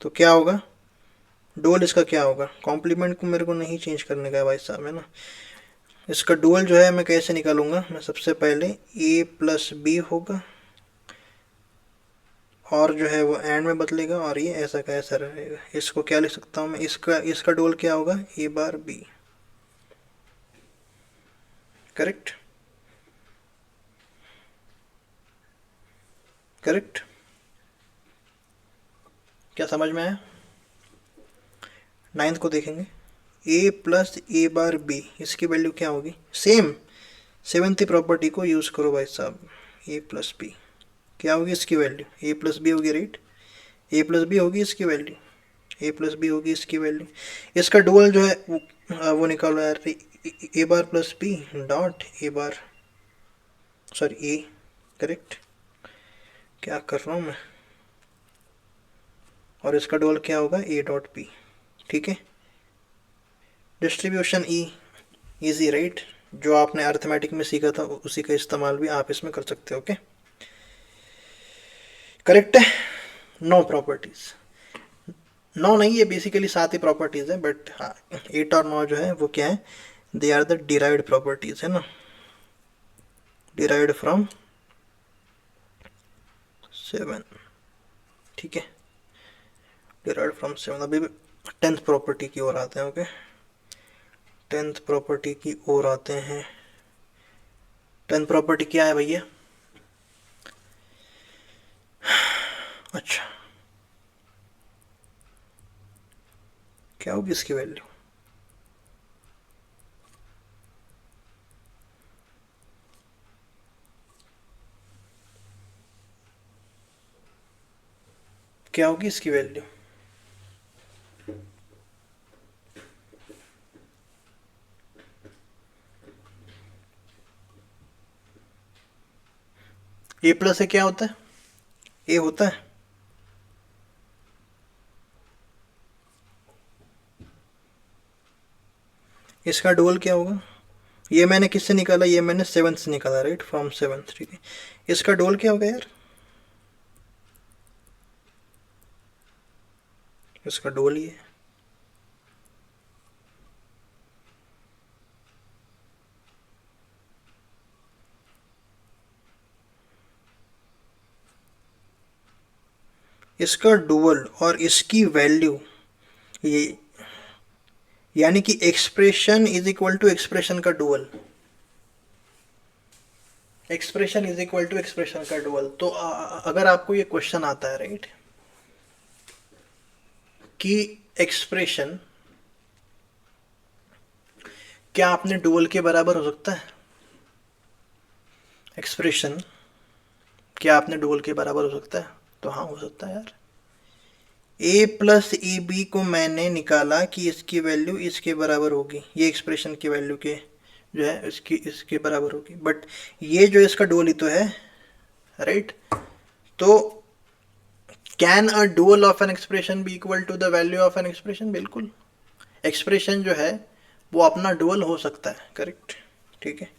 तो क्या होगा, डुअल इसका क्या होगा, कॉम्प्लीमेंट को मेरे को नहीं चेंज करने का है भाई साहब, है ना। इसका डुअल जो है मैं कैसे निकालूंगा, मैं सबसे पहले ए प्लस बी होगा, और जो है वो एंड में बदलेगा, और ये ऐसा का ऐसा रहेगा। इसको क्या लिख सकता हूँ मैं, इसका इसका डुअल क्या होगा, ए बार बी, करेक्ट, करेक्ट। क्या समझ में आया? नाइन्थ को देखेंगे, ए प्लस ए बार बी, इसकी वैल्यू क्या होगी, सेम सेवन्थ प्रॉपर्टी को यूज करो भाई साहब, ए प्लस बी, क्या होगी इसकी वैल्यू, ए प्लस बी होगी, राइट। ए प्लस बी होगी इसकी वैल्यू, ए प्लस बी होगी इसकी वैल्यू। इसका डुअल जो है वो निकालो यार, A bar plus B dot A bar, sorry A, correct. क्या कर रहा हूँ मैं, और इसका डुअल क्या होगा, ए डॉट बी, ठीक है। डिस्ट्रीब्यूशन ई, इजी राइट, जो आपने अर्थमेटिक में सीखा था उसी का इस्तेमाल भी आप इसमें कर सकते हो, ओके, करेक्ट है। नो प्रॉपर्टीज, नौ नहीं, ये बेसिकली 7 ही प्रॉपर्टीज है, बट हाँ 8 और 9 जो है वो क्या है, they are the derived properties, है ना, डिराइव्ड फ्रॉम 7, ठीक है, डिराइव्ड फ्रॉम 7। अभी 10th प्रॉपर्टी की ओर आते हैं, ओके, 10th प्रॉपर्टी की ओर आते हैं। 10th प्रॉपर्टी क्या है भैया, अच्छा क्या होगी इसकी वैल्यू, क्या होगी इसकी वैल्यू, ए प्लस से क्या होता है, ए होता है, इसका डुअल क्या होगा, ये मैंने किससे निकाला, ये मैंने 7th से निकाला, राइट, फ्रॉम 7th, ठीक है। इसका डुअल क्या होगा यार, इसका डुअल ही है, इसका डुअल और इसकी वैल्यू, ये यानी कि expression is equal to expression का dual, expression is equal to expression का डुअल। तो अगर आपको ये क्वेश्चन आता है राइट कि एक्सप्रेशन क्या अपने डुअल के बराबर हो सकता है, एक्सप्रेशन क्या अपने डुअल के बराबर हो सकता है, तो हाँ हो सकता है यार। a प्लस ए बी को मैंने निकाला कि इसकी वैल्यू इसके बराबर होगी, ये एक्सप्रेशन की वैल्यू के जो है इसके बराबर होगी, बट ये जो इसका डुअल ही तो है राइट। तो can a dual of an expression be equal to the value of an expression, बिल्कुल। एक्सप्रेशन जो है वो अपना डुअल हो सकता है, करेक्ट, ठीक है।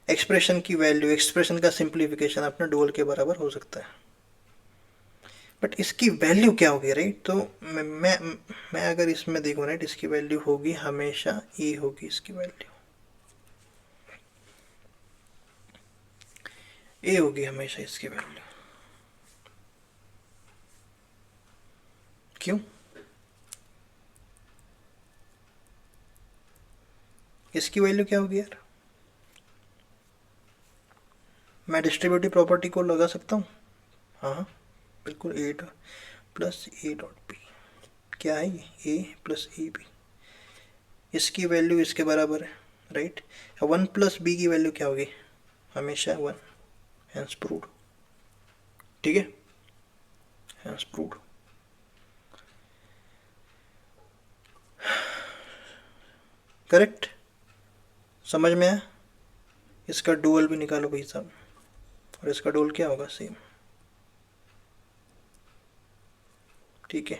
एक्सप्रेशन की वैल्यू, एक्सप्रेशन का सिंप्लीफिकेशन अपने डुअल के बराबर हो सकता है, बट इसकी वैल्यू क्या होगी राइट। तो मैं अगर इसमें देखूँ राइट, इसकी वैल्यू होगी हमेशा ए होगी, इसकी वैल्यू ए होगी हमेशा, इसकी वैल्यू क्यों, इसकी वैल्यू क्या होगी यार। मैं डिस्ट्रीब्यूटिव प्रॉपर्टी को लगा सकता हूँ, हाँ हाँ बिल्कुल, A plus A dot B, क्या है ये, ए प्लस ए बी, इसकी वैल्यू इसके बराबर है राइट। वन प्लस बी की वैल्यू क्या होगी, हमेशा वन, हैंस प्रूव्ड, ठीक है, हैंस प्रूव्ड। करेक्ट, समझ में आया। इसका डुअल भी निकालो भाई साहब, और इसका डुअल क्या होगा, सेम, ठीक है।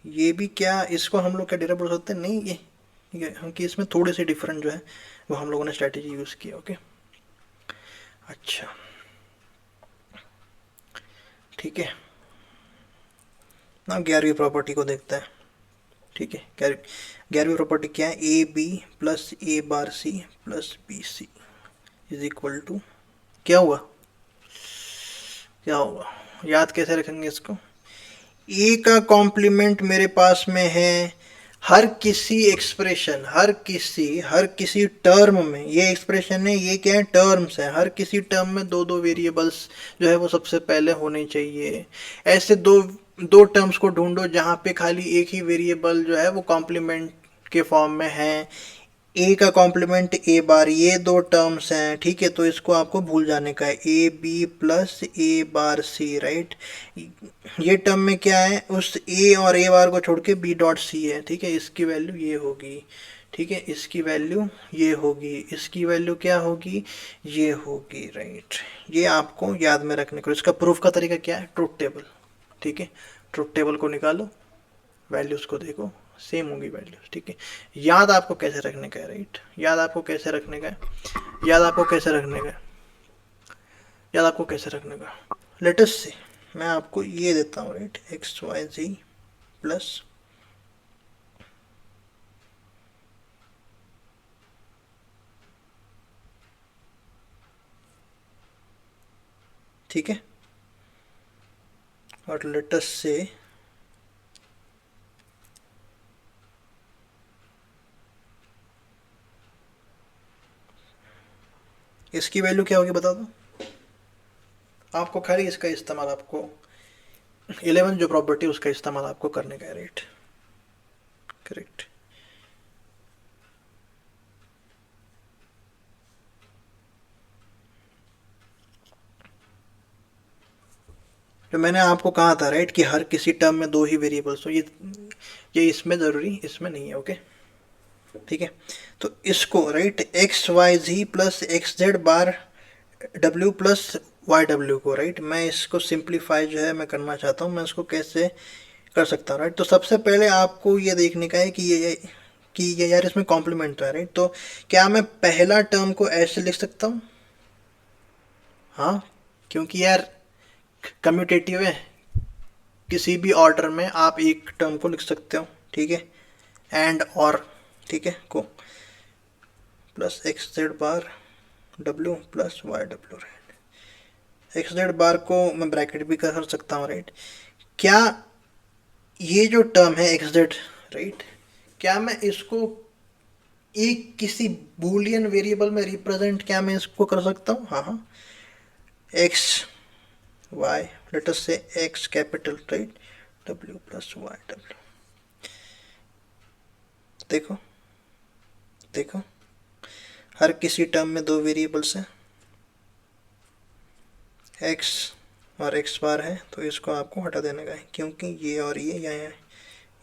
ये भी क्या, इसको हम लोग क्या डायरेक्ट बोल सकते हैं, नहीं ये ठीक है, हम कि इसमें थोड़े से डिफरेंट जो है वो हम लोगों ने स्ट्रैटेजी यूज़ की, ओके। अच्छा ठीक है, ना 11वीं प्रॉपर्टी को देखते हैं, ठीक है। 11वीं प्रॉपर्टी क्या है, A B plus A bar C plus B C is equal to, क्या हुआ, क्या होगा, याद कैसे रखेंगे इसको। ए का कॉम्प्लीमेंट मेरे पास में है हर किसी एक्सप्रेशन, हर किसी टर्म में, ये एक्सप्रेशन है, ये क्या है, टर्म्स है, हर किसी टर्म में दो दो वेरिएबल्स जो है वो सबसे पहले होने चाहिए। ऐसे दो दो टर्म्स को ढूंढो जहाँ पे खाली एक ही वेरिएबल जो है वो कॉम्प्लीमेंट के फॉर्म में है, ए का कॉम्प्लीमेंट ए बार, ये दो टर्म्स हैं, ठीक है। तो इसको आपको भूल जाने का है, A B plus A bar C right. ये टर्म में क्या है, उस ए और ए बार को छोड़ के बी डॉट सी है, ठीक है। इसकी वैल्यू ये होगी, ठीक है, इसकी वैल्यू ये होगी, इसकी वैल्यू क्या होगी, ये होगी राइट। ये आपको याद में रखने को। इसका प्रूफ का तरीका क्या है, ट्रुथ टेबल, ठीक है। ट्रुथ टेबल को निकालो, वैल्यूज को देखो, सेम होगी वैल्यूज, ठीक है। याद आपको कैसे रखने का है राइट, याद आपको कैसे रखने का है, याद आपको कैसे रखने का है, याद आपको कैसे रखने का। लेटेस्ट से मैं आपको ये देता हूँ राइट, एक्स वाई जी प्लस ठीक है, और लेटेस्ट से इसकी वैल्यू क्या होगी बता दो आपको। खैर इसका इस्तेमाल आपको 11 जो प्रॉपर्टी उसका इस्तेमाल आपको करने का है राइट, करेक्ट। जो मैंने आपको कहा था राइट कि हर किसी टर्म में दो ही वेरिएबल्स हो, ये इसमें ज़रूरी, इसमें नहीं है, ओके, ठीक है। तो इसको राइट एक्स वाई जी plus X Z bar W plus Y W को राइट, मैं इसको सिंप्लीफाई जो है मैं करना चाहता हूँ, मैं इसको कैसे कर सकता हूँ राइट। तो सबसे पहले आपको ये देखने का है कि ये यार इसमें कॉम्प्लीमेंट तो है राइट। तो क्या मैं पहला टर्म को ऐसे लिख सकता हूँ, हाँ, क्योंकि यार कम्यूटेटिव है, किसी भी ऑर्डर में आप एक टर्म को लिख सकते हो, ठीक है, एंड और, ठीक है, को plus X Z bar W plus Y W right. X Z bar को मैं ब्रैकेट भी कर सकता हूँ राइट। क्या ये जो टर्म है एक्स जेड राइट, क्या मैं इसको एक किसी बूलियन वेरिएबल में रिप्रेजेंट, क्या मैं इसको कर सकता हूँ? हाँ हाँ, x Y, let us say X capital, right, W plus Y W. देखो देखो, हर किसी टर्म में दो वेरिएबल्स हैं, एक्स और एक्स बार है, तो इसको आपको हटा देने का है, क्योंकि ये और ये यहाँ है,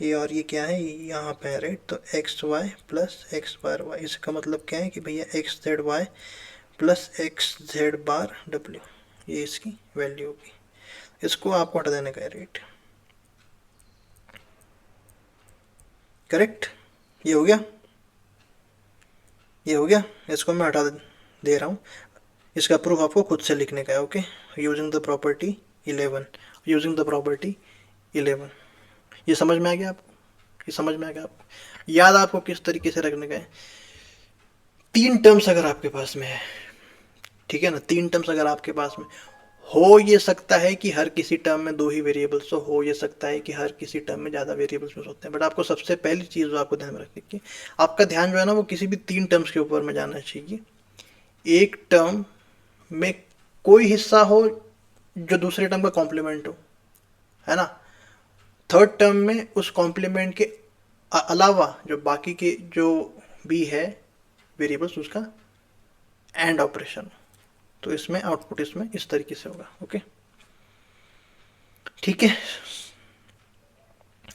ये और ये क्या है, यहाँ पे है, राइट। तो X Y plus X bar Y, इसका मतलब क्या है कि भैया X Z Y plus X Z bar W, ये इसकी वैल्यू होगी। इसको आपको हटा देने का है, राइट। करेक्ट, ये हो गया, ये हो गया। इसको मैं हटा दे रहा हूँ। इसका प्रूफ आपको खुद से लिखने का है, okay. Using the property 11, using the property 11। ये समझ में आ गया आपको? ये समझ में आ गया आपको? याद आपको किस तरीके से रखने का है? तीन टर्म्स अगर आपके पास में है, ठीक है ना, तीन टर्म्स अगर आपके पास में हो, ये सकता है कि हर किसी टर्म में दो ही वेरिएबल्स हो ये सकता है कि हर किसी टर्म में ज़्यादा वेरिएबल्स होते हैं, बट आपको सबसे पहली चीज़ जो आपको ध्यान में रखनी चाहिए, आपका ध्यान जो है ना वो किसी भी तीन टर्म्स के ऊपर में जाना चाहिए। एक टर्म में कोई हिस्सा हो जो दूसरे टर्म का कॉम्प्लीमेंट हो, है ना। थर्ड टर्म में उस कॉम्प्लीमेंट के अलावा जो बाकी के जो भी है वेरिएबल्स, उसका एंड ऑपरेशन, तो इसमें आउटपुट इसमें इस तरीके से होगा, ओके। ठीक है,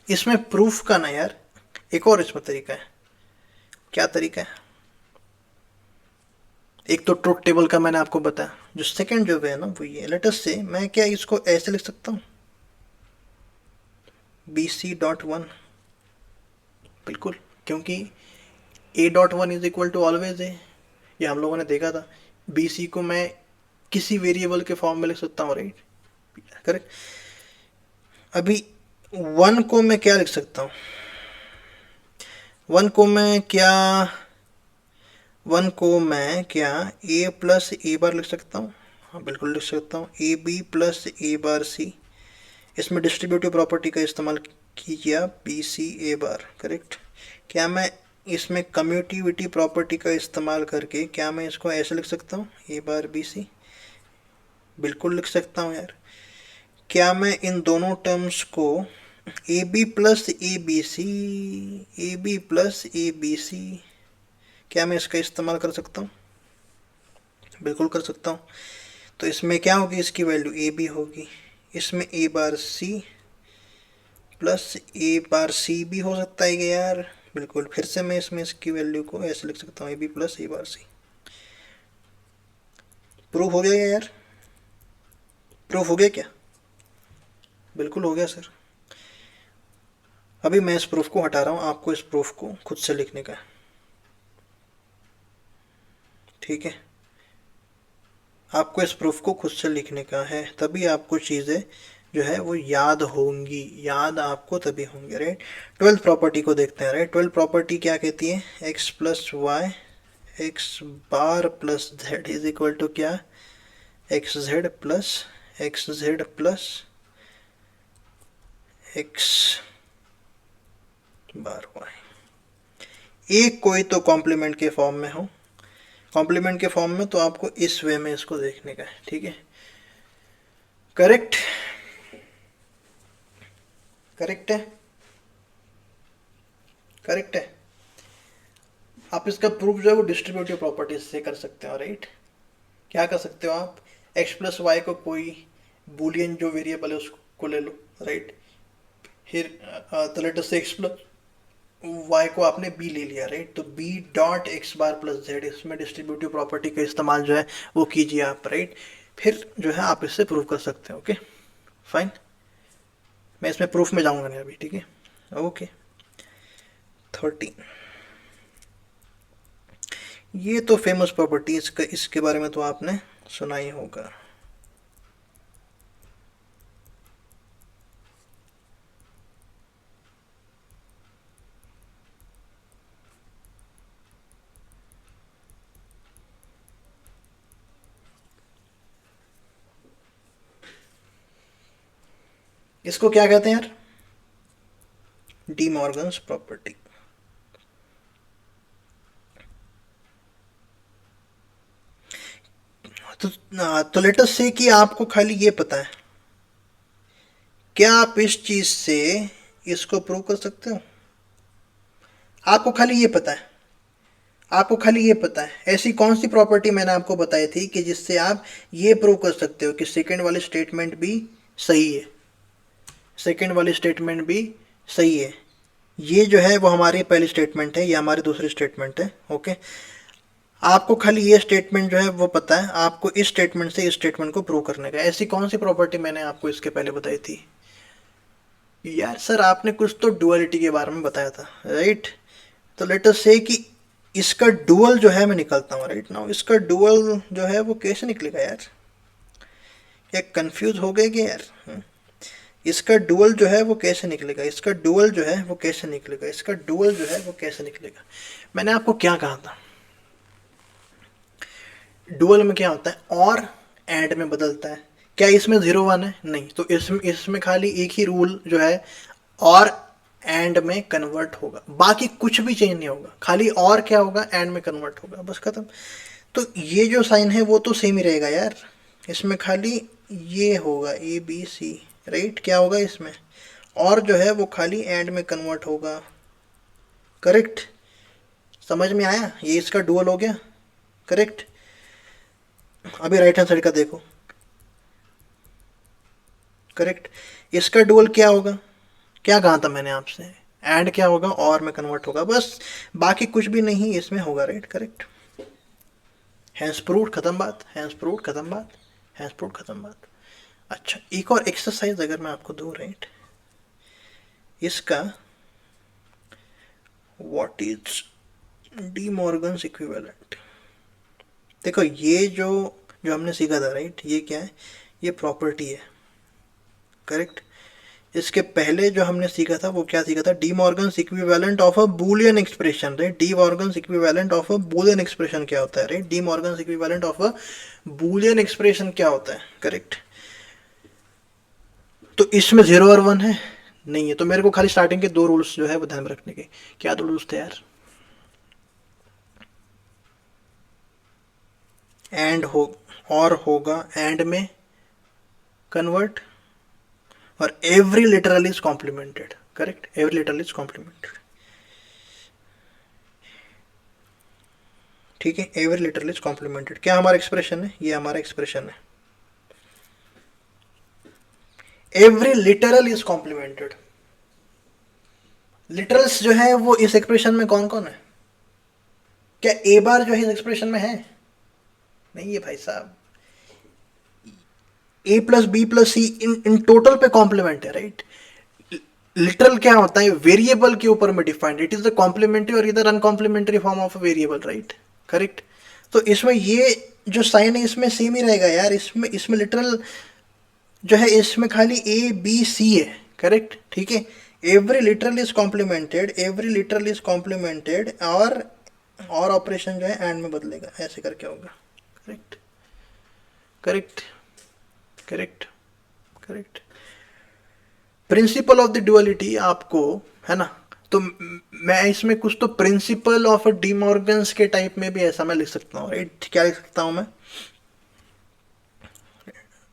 इसमें प्रूफ का ना यार एक और इसमें तरीका है। क्या तरीका है? एक तो ट्रुथ टेबल का मैंने आपको बताया, जो सेकंड जो है ना वो ये, लेट अस से मैं क्या इसको ऐसे लिख सकता हूँ, BC.1, बिल्कुल, क्योंकि A.1 is equal to always A, ये हम लोगों ने देखा था। BC को मैं किसी वेरिएबल के फॉर्म में लिख सकता हूँ, राइट, करेक्ट। अभी 1 को मैं क्या लिख सकता हूँ? 1 को मैं क्या, 1 को मैं क्या A प्लस ए बार लिख सकता हूँ? हाँ बिल्कुल लिख सकता हूँ, A B plus A bar सी। इसमें डिस्ट्रीब्यूटिव प्रॉपर्टी का इस्तेमाल कीजिए आप, बी सी ए बार, करेक्ट। क्या मैं इसमें कम्यूटिविटी प्रॉपर्टी का इस्तेमाल करके क्या मैं इसको ऐसे लिख सकता हूँ, ए बार बी सी? बिल्कुल लिख सकता हूँ यार। क्या मैं इन दोनों टर्म्स को A B plus A B C, A B plus A B C, क्या मैं इसका इस्तेमाल कर सकता हूँ? बिल्कुल कर सकता हूँ। तो इसमें क्या होगी, इसकी वैल्यू ए बी होगी, इसमें A bar C plus A bar सी भी हो सकता है कि यार, बिल्कुल। फिर से मैं इसमें इसकी वैल्यू को ऐसे लिख सकता हूँ, A B plus A bar C. Proof हो गया क्या यार? प्रूफ हो गया क्या? बिल्कुल हो गया सर। अभी मैं इस प्रूफ को हटा रहा हूँ, आपको इस प्रूफ को खुद से लिखने का है, ठीक है। आपको इस प्रूफ को खुद से लिखने का है, तभी आपको चीज़ें जो है वो याद होंगी, याद आपको तभी होंगे, राइट। 12th प्रॉपर्टी को देखते हैं, राइट। 12th प्रॉपर्टी क्या कहती है, X plus Y X bar plus Z is equal to क्या, X Z plus X bar Y. एक कोई तो कॉम्प्लीमेंट के फॉर्म में हो, कॉम्प्लीमेंट के फॉर्म में तो आपको इस वे में इसको देखने का है, ठीक है। करेक्ट, करेक्ट है, करेक्ट है। आप इसका प्रूफ जो है वो डिस्ट्रीब्यूटिव प्रॉपर्टीज से कर सकते हो, राइट। क्या कर सकते हो आप, एक्स प्लस वाई को कोई बूलियन जो वेरिएबल है उसको ले लो, राइट। फिर तो late us say x plus Y को आपने बी ले लिया, राइट। तो B dot x bar plus Z, इसमें डिस्ट्रीब्यूटिव प्रॉपर्टी का इस्तेमाल जो है वो कीजिए आप, राइट। फिर जो है आप इससे प्रूव कर सकते हैं, ओके फाइन। मैं इसमें प्रूफ में जाऊंगा नहीं अभी, ठीक है, ओके। 13, ये तो फेमस प्रॉपर्टी, इसके बारे में तो आपने सुना ही होगा। इसको क्या कहते हैं यार, डी मॉर्गन्स प्रॉपर्टी, तो लेट अस से कि आपको खाली ये पता है, क्या आप इस चीज से इसको प्रूव कर सकते हो? आपको खाली ये पता है, आपको खाली ये पता है ऐसी कौन सी प्रॉपर्टी मैंने आपको बताई थी कि जिससे आप ये प्रूव कर सकते हो कि सेकंड वाली स्टेटमेंट भी सही है, सेकंड वाली स्टेटमेंट भी सही है। ये जो है वो हमारी पहली स्टेटमेंट है, ये हमारी दूसरी स्टेटमेंट है। ओके, आपको खाली ये स्टेटमेंट जो है वो पता है, आपको इस स्टेटमेंट से इस स्टेटमेंट को प्रूव करने का। ऐसी कौन सी प्रॉपर्टी मैंने आपको इसके पहले बताई थी? यार सर आपने कुछ तो डुअलिटी के बारे में बताया था, राइट? तो लेट अस से कि इसका डुअल जो है मैं निकालता हूँ राइट नाउ, इसका डुअल जो है वो कैसे निकलेगा यार? ये कंफ्यूज हो गए कि यार? इसका डुअल जो है वो कैसे निकलेगा, इसका डुअल जो है वो कैसे निकलेगा, इसका डुअल जो है वो कैसे निकलेगा? मैंने आपको क्या कहा था, डुअल में क्या होता है, और एंड में बदलता है। क्या इसमें 0 1 है? नहीं। तो इसमें खाली एक ही रूल जो है, और एंड में कन्वर्ट होगा, बाकी कुछ भी चेंज नहीं होगा, खाली और क्या होगा, एंड में कन्वर्ट होगा, बस खत्म। तो ये जो साइन है वो तो सेम ही रहेगा यार, इसमें खाली ये होगा ABC, राइट? क्या होगा इसमें, और जो है वो खाली एंड में कन्वर्ट होगा, करेक्ट? समझ में आया? ये इसका डुअल हो गया, करेक्ट? अभी राइट हैंड साइड का देखो, करेक्ट? इसका डुअल क्या होगा, क्या कहा था मैंने आपसे, एंड क्या होगा, और में कन्वर्ट होगा, बस बाकी कुछ भी नहीं इसमें होगा, राइट? करेक्ट? हैंस प्रूव्ड, खत्म बात, हैंस प्रूव्ड, खत्म बात, हैंस प्रूव्ड, खत्म बात। अच्छा, एक और एक्सरसाइज अगर मैं आपको दूं, राइट, इसका what is D Morgan's equivalent. देखो ये जो जो हमने सीखा था, राइट, ये क्या है, ये प्रॉपर्टी है, करेक्ट? इसके पहले जो हमने सीखा था वो क्या सीखा था, D Morgan's equivalent of a Boolean expression, right? D Morgan's equivalent of a Boolean expression क्या होता है, right? D Morgan's equivalent of a Boolean expression क्या होता है, करेक्ट? तो इसमें 0 और 1 है? नहीं है। तो मेरे को खाली स्टार्टिंग के 2 रूल्स जो है वो ध्यान में रखने के। क्या 2 रूल्स थे यार? एंड हो, और होगा एंड में कन्वर्ट, और every literal is complimented, correct? Every literal is complimented, ठीक है? एवरी लिटरल इज कॉम्प्लीमेंटेड क्या हमारा एक्सप्रेशन है? ये हमारा एक्सप्रेशन है, every literal is complimented. Literals जो है वो इस एक्सप्रेशन में कौन कौन है? क्या ए बार जो है इस एक्सप्रेशन में है? नहीं है भाई साहब, A plus B plus C in total पे कॉम्प्लीमेंट है, राइट? लिटरल क्या होता है, वेरिएबल के ऊपर में defined, it is the complementary or either uncomplementary form of variable, right? Correct? तो इसमें ये जो साइन है इसमें सेम ही रहेगा यार, इसमें इसमें लिटरल जो है इसमें खाली ABC है, करेक्ट? ठीक है? Every literal is complemented, every literal is complimented, और ऑपरेशन जो है एंड में बदलेगा, ऐसे करके होगा, correct? Correct? Correct? Correct? Principle of the duality आपको है ना, तो मैं इसमें कुछ तो प्रिंसिपल ऑफ डी मॉर्गन्स के टाइप में भी ऐसा मैं लिख सकता हूँ, राइट? क्या लिख सकता हूँ मैं?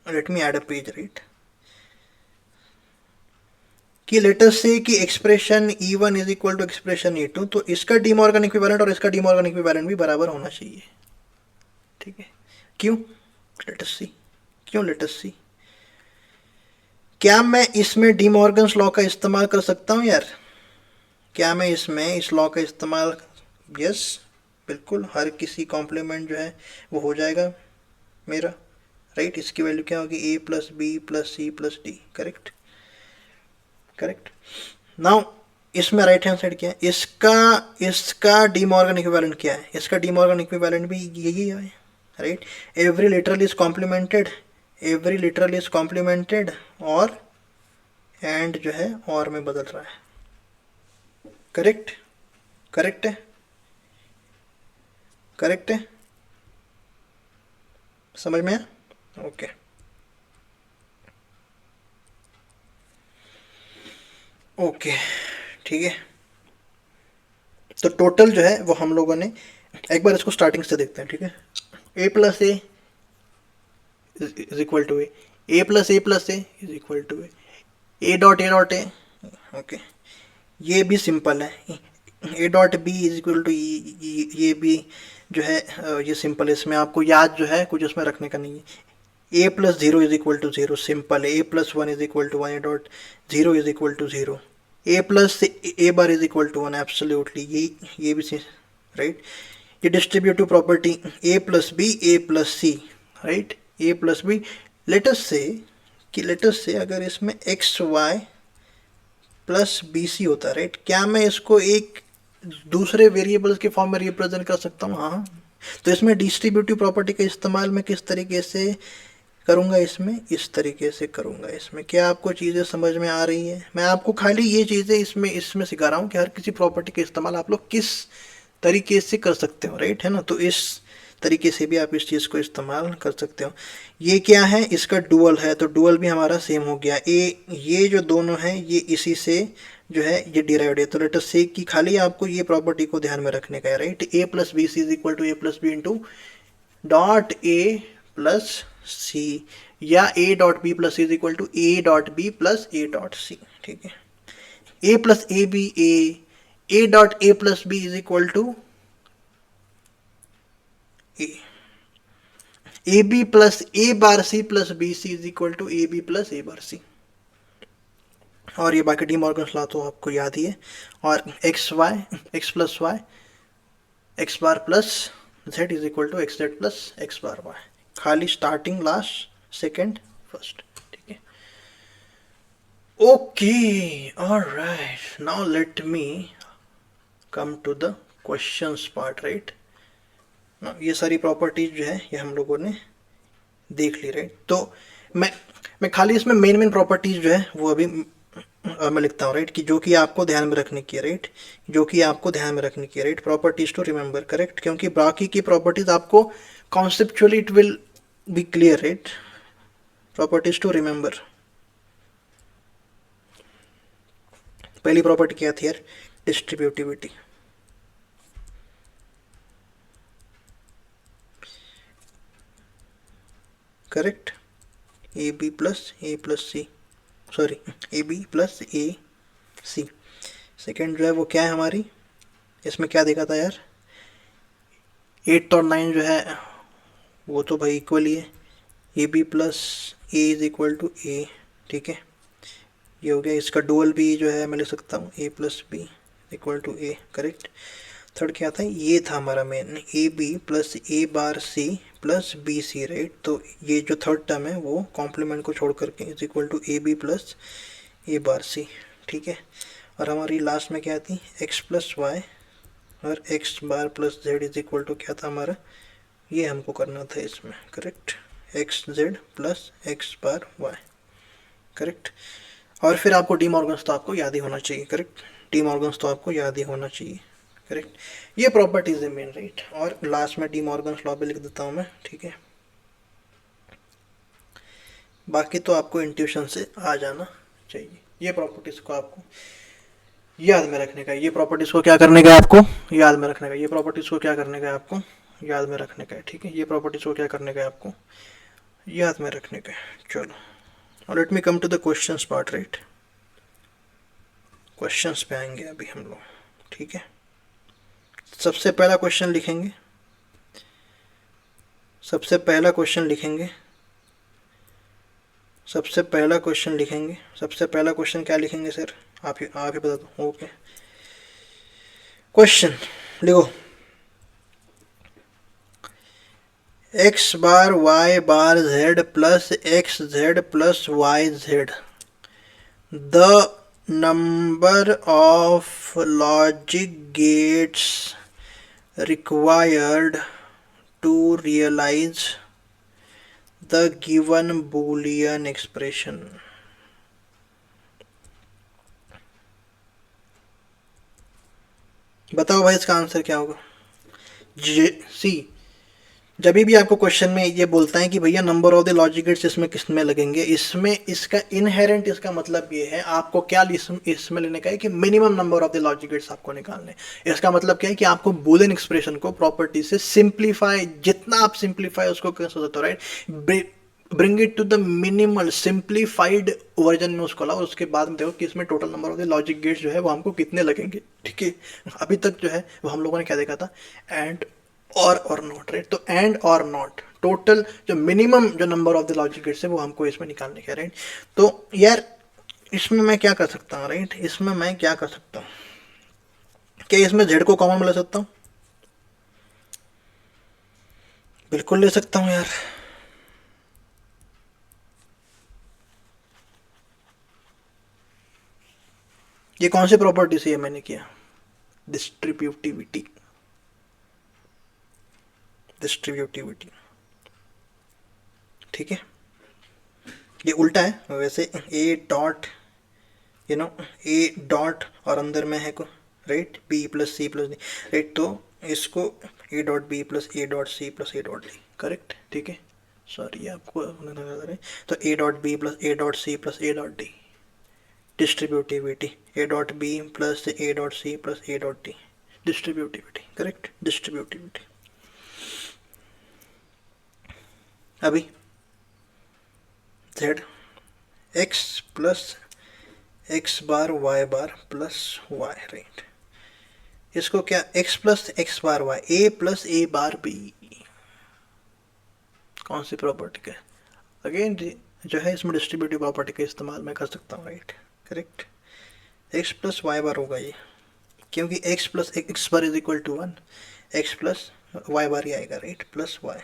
Let me add a page, right? कि लेटेस्ट से कि expression E1 is equal to expression E2, तो इसका डी मॉर्गन इक्विवेलेंट और इसका डी मॉर्गन इक्विवेलेंट भी बराबर होना चाहिए, ठीक है? क्यों? लेटेस्ट सी, क्यों लेटेस्ट सी? क्या मैं इसमें डी मॉर्गन्स लॉ का इस्तेमाल कर सकता हूँ यार? क्या मैं इसमें इस लॉ का इस्तेमाल, यस बिल्कुल, हर किसी कॉम्प्लीमेंट जो है वो हो जाएगा मेरा, राइट? इसकी वैल्यू क्या होगी, A plus B plus C plus D, correct? Correct? Now इसमें राइट हैंड साइड क्या है, इसका डी मॉर्गन इक्विवेलेंट क्या है? इसका डी मॉर्गन इक्विवेलेंट भी यही है, right? Every literal is complemented, every literal is complimented, और एंड जो है और में बदल रहा है, करेक्ट? करेक्ट है? करेक्ट है? समझ में आया? ओके, ओके, ठीक है। तो टोटल जो है वो हम लोगों ने, एक बार इसको स्टार्टिंग से देखते हैं, ठीक है? A plus A is equal to A plus A is equal to A dot A. Okay, ये भी सिंपल है। A dot B is equal to ये भी जो है ये सिंपल है, इसमें आपको याद जो है कुछ उसमें रखने का नहीं है। A plus zero is equal to zero, simple है। A plus one is equal to one, A dot zero is equal to zero. A plus A bar is equal to one, absolutely ये भी right. ये distributive property A plus C, right, A plus B. Let's say अगर इसमें X Y plus B C होता है, right, क्या मैं इसको एक दूसरे वेरिएबल्स के फॉर्म में रिप्रेजेंट कर सकता हूँ? हाँ। तो इसमें डिस्ट्रीब्यूटिव प्रॉपर्टी का इस्तेमाल मैं किस तरीके से करूँगा? इसमें इस तरीके से करूँगा। इसमें क्या आपको चीज़ें समझ में आ रही है? मैं आपको खाली ये चीज़ें इसमें सिखा रहा हूँ कि हर किसी प्रॉपर्टी का इस्तेमाल आप लोग किस तरीके से कर सकते हो, राइट, है ना। तो इस तरीके से भी आप इस चीज़ को इस्तेमाल कर सकते हो। ये क्या है? इसका डुअल है, तो डुअल भी हमारा सेम हो गया। ये जो दोनों हैं ये इसी से जो है ये डिराइव्ड है। तो लेट अस से कि खाली आपको ये प्रॉपर्टी को ध्यान में रखने का है, right. A plus B C is equal to A plus B into dot A plus C, या A dot B plus C is equal to A dot B plus A dot C, ठीक है। A plus A B A dot A plus B is equal to A B plus A bar C plus B C is equal to A B plus A bar C. और ये बाकी D Morgan's law तो आपको याद ही है। और X plus Y X bar plus Z is equal to X Z plus X bar Y, खाली स्टार्टिंग लास्ट सेकेंड फर्स्ट, ठीक है। Okay, alright, now let me come to the questions part, right. ये सारी properties जो है ये हम लोगों ने देख ली, राइट। तो मैं खाली इसमें मेन प्रॉपर्टीज जो है वो अभी मैं लिखता हूँ, राइट, कि जो कि आपको ध्यान में रखने की है, राइट, जो कि आपको ध्यान में रखने की है, राइट। प्रॉपर्टीज टू रिमेंबर, करेक्ट, क्योंकि बाकी की प्रॉपर्टीज आपको conceptually it will be clear, right. Properties to remember, पहली प्रॉपर्टी क्या थी यार? Distributivity. Correct, A B plus C, sorry, A B plus A C. Second जो है वो क्या है हमारी? इसमें क्या देखा था यार? 8 और 9 जो है वो तो भाई इक्वल ही है। A B plus A is equal to A, ठीक है, ये हो गया। इसका डुअल भी जो है मैं लिख सकता हूँ A plus B equal to A, correct. Third क्या था? ये था हमारा main, A B plus A bar C plus B C, right. तो ये जो थर्ड टर्म है वो कॉम्प्लीमेंट को छोड़ करके is equal to A B plus A bar C, ठीक है। और हमारी लास्ट में क्या थी? एक्स प्लस वाई और X bar plus Z is equal to क्या था हमारा? ये हमको करना था इसमें, correct, X Z plus X bar Y, correct. और फिर आपको डी मॉर्गन्स तो आपको याद ही होना चाहिए, करेक्ट, डी मॉर्गन्स तो आपको याद ही होना चाहिए, करेक्ट। ये प्रॉपर्टीज है मेन, राइट। और लास्ट में डी मॉर्गन्स लॉ भी लिख देता हूँ मैं, ठीक है। बाकी तो आपको इंट्यूशन से आ जाना चाहिए। ये प्रॉपर्टीज को आपको याद में रखने का, ये प्रॉपर्टीज को क्या करने का आपको याद में रखने का, ये प्रॉपर्टीज को क्या करने का आपको याद में रखने का है, ठीक है। ये प्रॉपर्टीज को क्या करने का आपको याद में रखने का है। चलो, let me come to the questions part, right. Questions पे आएंगे अभी हम लोग, ठीक है। सबसे पहला क्वेश्चन लिखेंगे, सबसे पहला क्वेश्चन लिखेंगे, सबसे पहला क्वेश्चन लिखेंगे। सबसे पहला क्वेश्चन क्या लिखेंगे सर? आप ही बता दो। ओके, क्वेश्चन लिखो, X bar Y bar Z plus X Z plus Y Z, the number of logic gates required to realize the given boolean expression। बताओ भाई इसका आंसर क्या होगा? सी, जब भी आपको क्वेश्चन में ये बोलता है कि भैया number of the logic gets इसमें किस में लगेंगे, इसमें इसका इनहेरेंट इसका मतलब ये है, आपको क्या इसमें लेने का है कि minimum number of the logic gates आपको निकालने। इसका मतलब क्या है कि आपको बूलियन एक्सप्रेशन को प्रॉपर्टी से सिंप्लीफाई, जितना आप सिंप्लीफाई उसको कर सकते हो, right. Bring it to the minimal simplified version में उसको लाओ, उसके बाद में देखो कि इसमें total number of the logic gates जो है वो हमको कितने लगेंगे। ठीक है, अभी तक जो है वो हम लोगों ने क्या देखा था, एंड और नॉट, राइट। तो एंड और नॉट, टोटल जो मिनिमम जो number of the logic gets है वो हमको इसमें निकालने के, राइट। तो यार इसमें मैं क्या कर सकता हूँ, राइट, इसमें मैं क्या कर सकता हूँ, क्या इसमें जेड को कॉमन मिला सकता हूँ? बिल्कुल ले सकता हूँ यार। ये कौन सी प्रॉपर्टी से ये मैंने किया, डिस्ट्रीब्यूटिविटी, डिस्ट्रीब्यूटिविटी। ठीक है, ये उल्टा है वैसे, A dot you know A dot और अंदर में है को, right, B plus C plus D, right. तो इसको A dot B plus A dot C plus A dot D, correct. ठीक है, सॉरी आपको तो A dot B plus A dot C plus A dot D, distributivity A dot B plus A dot C plus A dot D, distributivity, correct, distributivity. अभी Z x plus X bar Y bar plus Y, right. इसको क्या, x plus X bar Y, A plus A bar B, कौन सी property का, again जो है इसमें distributive property का इस्तेमाल मैं कर सकता हूँ, right, correct. X plus Y bar होगा ये, क्योंकि X plus X bar is equal to 1, X plus Y bar ही आएगा, राइट, प्लस वाई।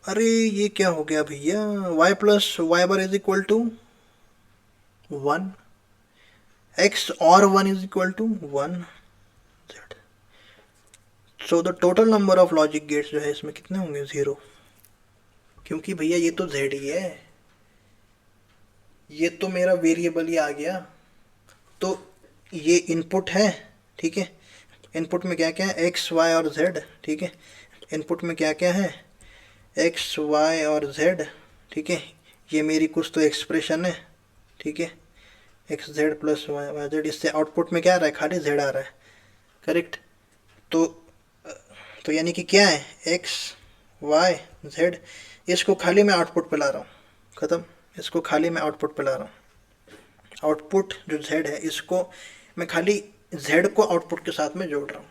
अरे ये क्या हो गया भैया, y plus Y bar is equal to 1, x और 1 is equal to 1, z। So the total number of logic gates जो है इसमें कितने होंगे, 0, क्योंकि भैया ये तो z ही है, ये तो मेरा वेरिएबल ही आ गया। तो ये इनपुट है, ठीक है, इनपुट में क्या क्या है, x y और z, ठीक है, इनपुट में क्या क्या है, x y और z, ठीक है, ये मेरी कुछ तो एक्सप्रेशन है, ठीक है, X Z plus Y Y Z, इससे आउटपुट में क्या आ रहा है, खाली जेड आ रहा है, करेक्ट। तो यानी कि क्या है, एक्स वाई जेड, इसको खाली मैं आउटपुट पे ला रहा हूँ, ख़त्म, इसको खाली मैं आउटपुट पे ला रहा हूँ। आउटपुट जो जेड है इसको मैं खाली जेड को आउटपुट के साथ में जोड़ रहा हूँ।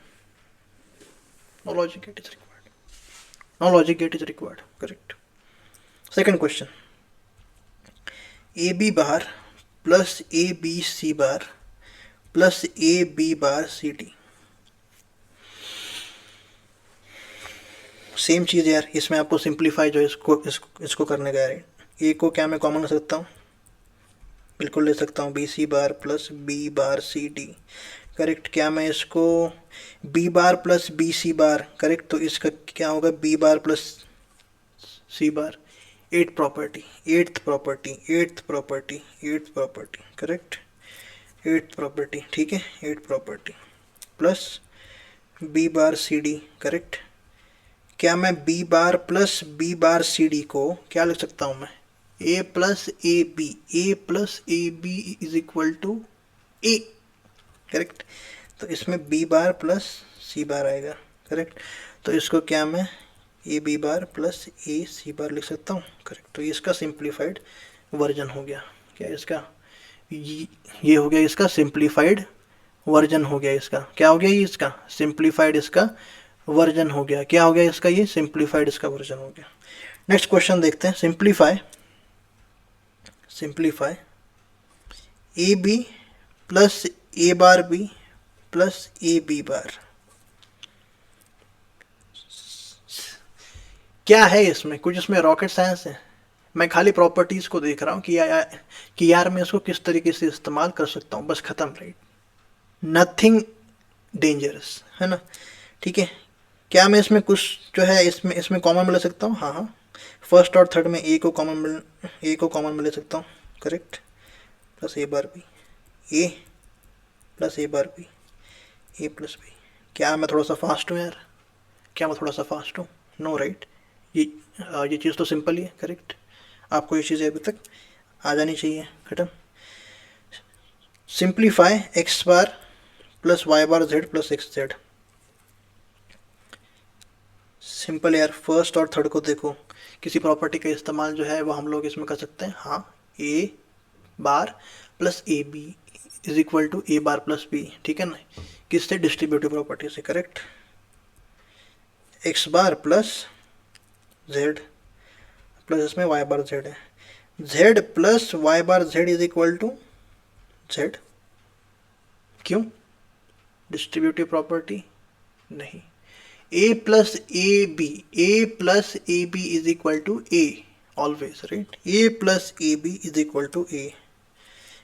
No logic gate is required, no logic gate is required, correct. Second question, A B bar plus A B C bar plus A B bar C D, same चीज़ यार, इसमें आपको सिंप्लीफाई जो इसको करने का है। ए को क्या मैं कॉमन ले सकता हूँ, बिल्कुल ले सकता हूँ, B C bar plus B bar C D, correct. क्या मैं इसको B bar plus B C bar, correct, तो इसका क्या होगा, B bar plus C bar, eighth property, eighth property, eighth property, eighth property, correct, eighth property, ठीक है, eighth property plus B bar C D, correct. क्या मैं B bar plus B bar C D को क्या लिख सकता हूँ मैं, A plus A B, A plus A B is equal to A, correct. तो इसमें बी बार प्लस सी बार आएगा, करेक्ट। तो इसको क्या मैं ए B bar plus A C बार लिख सकता हूँ, करेक्ट। तो इसका सिंप्लीफाइड वर्जन हो गया, क्या इसका, ये हो गया इसका सिंप्लीफाइड वर्जन हो गया, इसका क्या हो गया, ये इसका सिंप्लीफाइड इसका वर्जन हो गया, क्या हो गया इसका, ये सिंप्लीफाइड इसका वर्जन हो गया। नेक्स्ट क्वेश्चन देखते हैं, simplify, simplify A B plus A bar B plus A B bar, क्या है इसमें, कुछ इसमें रॉकेट साइंस है, मैं खाली प्रॉपर्टीज़ को देख रहा हूँ कि यार मैं इसको किस तरीके से इस्तेमाल कर सकता हूँ, बस ख़त्म, राइट, नथिंग डेंजरस, है ना, ठीक है। क्या मैं इसमें कुछ जो है इसमें कॉमन में ले सकता हूँ, हाँ हाँ, फर्स्ट और थर्ड में ए को कॉमन में ले सकता हूँ, correct, plus A bar B, A plus A bar B, A plus B. क्या मैं थोड़ा सा फास्ट हूँ यार, क्या मैं थोड़ा सा फास्ट हूँ, नो, राइट, ये चीज़ तो सिंपल ही है, करेक्ट। आपको ये चीज़ें अभी तक आ जानी चाहिए, खत्म। Simplify X bar plus Y bar Z plus X Z, simple यार, फर्स्ट और थर्ड को देखो किसी प्रॉपर्टी का इस्तेमाल जो है वो हम लोग इसमें कर सकते हैं। हाँ, A bar plus A B is equal to A bar plus B, ठीक है ना, किससे, डिस्ट्रीब्यूटिव प्रॉपर्टी से, correct. X bar plus Z plus इसमें वाई बार जेड है, Z plus Y bar Z is equal to Z, क्यों, distributive property नहीं। A plus A B is equal to A always, right, A plus A B is equal to A,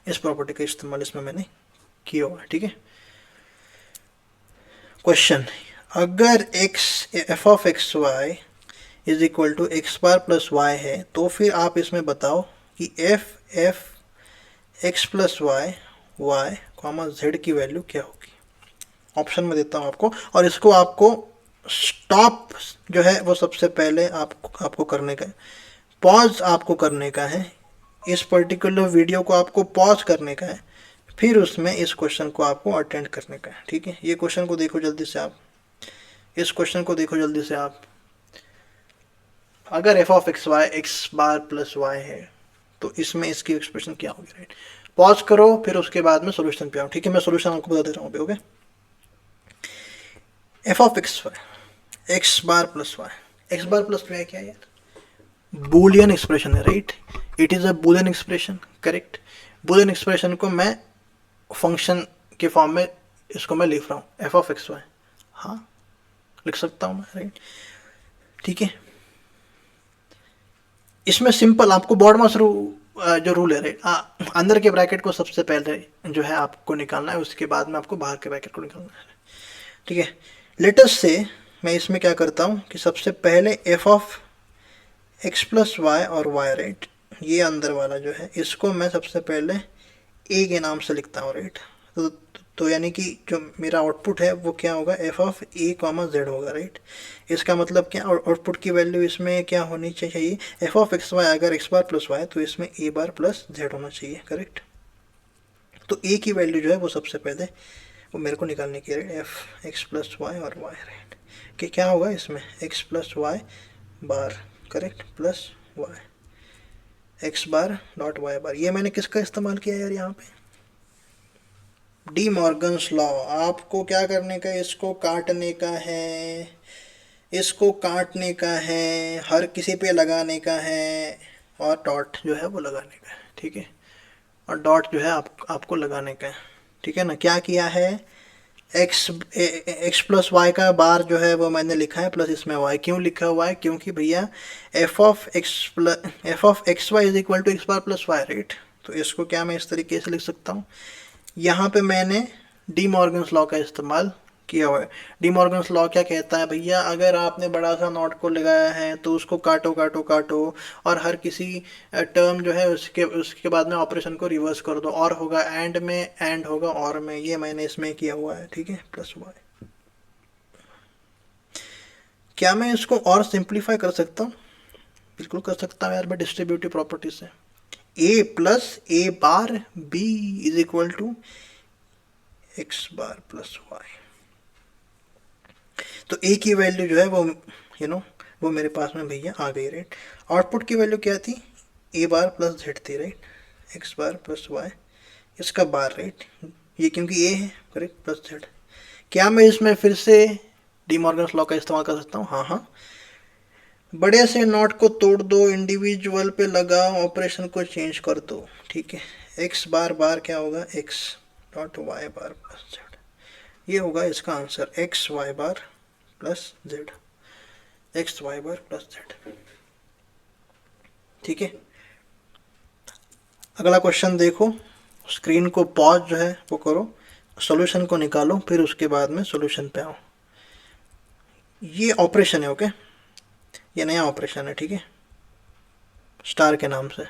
इस property का इस्तेमाल इसमें मैंने किया हुआ है, ठीक है। क्वेश्चन, अगर X F of X Y is equal to X bar plus Y है तो फिर आप इसमें बताओ कि F X plus Y Y comma Z की वैल्यू क्या होगी। ऑप्शन में देता हूँ आपको, और इसको आपको स्टॉप जो है वो सबसे पहले आपको करने का है, पॉज आपको करने का है, इस पर्टिकुलर वीडियो को आपको पॉज करने का है, फिर उसमें इस क्वेश्चन को आपको अटेंड करने का है, ठीक है। ये क्वेश्चन को देखो जल्दी से आप, इस क्वेश्चन को देखो जल्दी से आप। अगर F of X Y X bar plus Y है तो इसमें इसकी एक्सप्रेशन क्या होगी, राइट। पॉज करो, फिर उसके बाद में सोल्यूशन पे आओ, ठीक है। मैं सोल्यूशन आपको बता दे रहा हूँ अभी, okay. F of X Y X bar plus Y क्या है यार, बूलियन एक्सप्रेशन है, right, it is a Boolean expression, correct. Boolean expression को मैं फंक्शन के फॉर्म में इसको मैं लिख रहा हूँ, एफ ऑफ एक्स वाई, हाँ लिख सकता हूँ मैं, राइट, ठीक है। इसमें सिंपल आपको बॉडमास जो रूल है, राइट, अंदर के ब्रैकेट को सबसे पहले जो है आपको निकालना है, उसके बाद में आपको बाहर के ब्रैकेट को निकालना है, ठीक है। लेटेस्ट से मैं इसमें क्या करता हूँ कि सबसे पहले F of X plus Y और वाई, राइट, ये अंदर वाला जो है इसको मैं सबसे पहले ए के नाम से लिखता हूँ, राइट। तो यानी कि जो मेरा आउटपुट है वो क्या होगा, F of A comma Z होगा, राइट। इसका मतलब क्या, आउटपुट की वैल्यू इसमें क्या होनी चाहिए, एफ ऑफ एक्स वाई अगर एक्स बार प्लस वाई तो इसमें ए बार प्लस जेड होना चाहिए, करेक्ट। तो ए की वैल्यू जो है वो सबसे पहले वो मेरे को निकालने की, right, F X plus Y और वाई, राइट, कि क्या होगा इसमें X plus Y bar, correct, plus Y X bar dot Y bar. ये मैंने किसका इस्तेमाल किया यार यहाँ पे, डी मॉर्गन्स लॉ। आपको क्या करने का है, इसको काटने का है, इसको काटने का है, हर किसी पे लगाने का है, और डॉट जो है वो लगाने का है, ठीक है, और डॉट जो है आपको लगाने का है, ठीक है ना। क्या किया है, एक्स प्लस वाई का बार जो है वो मैंने लिखा है, प्लस इसमें वाई क्यों लिखा हुआ है, क्योंकि भैया F of X Y is equal to X bar plus Y, right. तो इसको क्या मैं इस तरीके से लिख सकता हूँ, यहाँ पे मैंने डी मॉर्गन्स लॉ का इस्तेमाल किया हुआ है। डी मॉर्गन्स लॉ क्या कहता है भैया, अगर आपने बड़ा सा नॉट को लगाया है तो उसको काटो काटो काटो, और हर किसी टर्म जो है उसके बाद में ऑपरेशन को रिवर्स कर दो, और होगा एंड में, एंड होगा और में, ये मैंने इसमें किया हुआ है, ठीक है, प्लस वाई। क्या मैं इसको और सिंप्लीफाई कर सकता हूँ, बिल्कुल कर सकता हूँ यार मैं, डिस्ट्रीब्यूटिव प्रॉपर्टी से A plus A bar B is equal to X bar plus Y. तो ए की वैल्यू जो है वो वो मेरे पास में भैया आ गई, राइट। आउटपुट की वैल्यू क्या थी, ए बार प्लस जेड थी, right, x bar plus Y, इसका बार, राइट, ये क्योंकि ए है, करेक्ट, प्लस जेड। क्या मैं इसमें फिर से डी मॉर्गन्स लॉ का इस्तेमाल कर सकता हूँ, हाँ हाँ, बड़े से नॉट को तोड़ दो, इंडिविजुअल पे लगाओ, ऑपरेशन को चेंज कर दो, ठीक है। एक्स बार बार क्या होगा, x dot Y bar plus Z, ये होगा इसका answer, x Y bar plus Z, x Y bar plus Z, ठीक है। अगला क्वेश्चन देखो, स्क्रीन को पॉज जो है वो करो, सॉल्यूशन को निकालो, फिर उसके बाद में सॉल्यूशन पे आओ। ये ऑपरेशन है, ओके, ये नया ऑपरेशन है, ठीक है, स्टार के नाम से।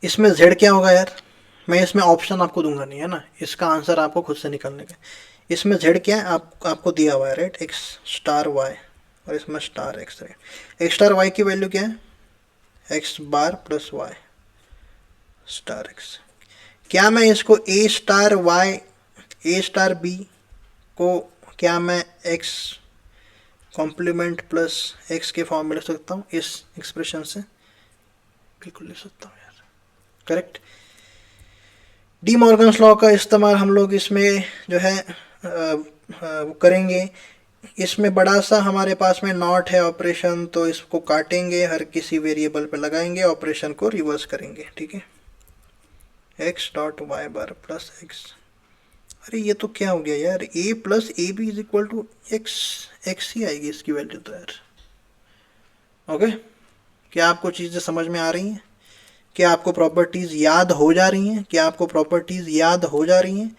इसमें z क्या होगा यार, मैं इसमें ऑप्शन आपको दूंगा नहीं, है ना, इसका आंसर आपको खुद से निकालने का। इसमें z क्या है, आपको दिया हुआ है, राइट, x स्टार y, और इसमें star x, right. x star y की वैल्यू क्या है, x बार प्लस y स्टार x। क्या मैं इसको ए स्टार वाई ए स्टार बी को क्या मैं एक्स कॉम्प्लीमेंट प्लस एक्स के फॉर्म में लिख सकता हूँ इस एक्सप्रेशन से? बिल्कुल लिख सकता हूँ यार, करेक्ट। डी मॉर्गन्स लॉ का इस्तेमाल हम लोग इसमें जो है वो करेंगे। इसमें बड़ा सा हमारे पास में नॉट है ऑपरेशन, तो इसको काटेंगे, हर किसी वेरिएबल पे लगाएंगे, ऑपरेशन को रिवर्स करेंगे, ठीक है। X dot Y bar plus X, अरे ये तो क्या हो गया यार, A plus A B is equal to X, X ही आएगी इसकी वैल्यू तो यार। ओके, क्या आपको चीज़ें समझ में आ रही हैं? क्या आपको प्रॉपर्टीज़ याद हो जा रही हैं? क्या आपको प्रॉपर्टीज़ याद हो जा रही हैं?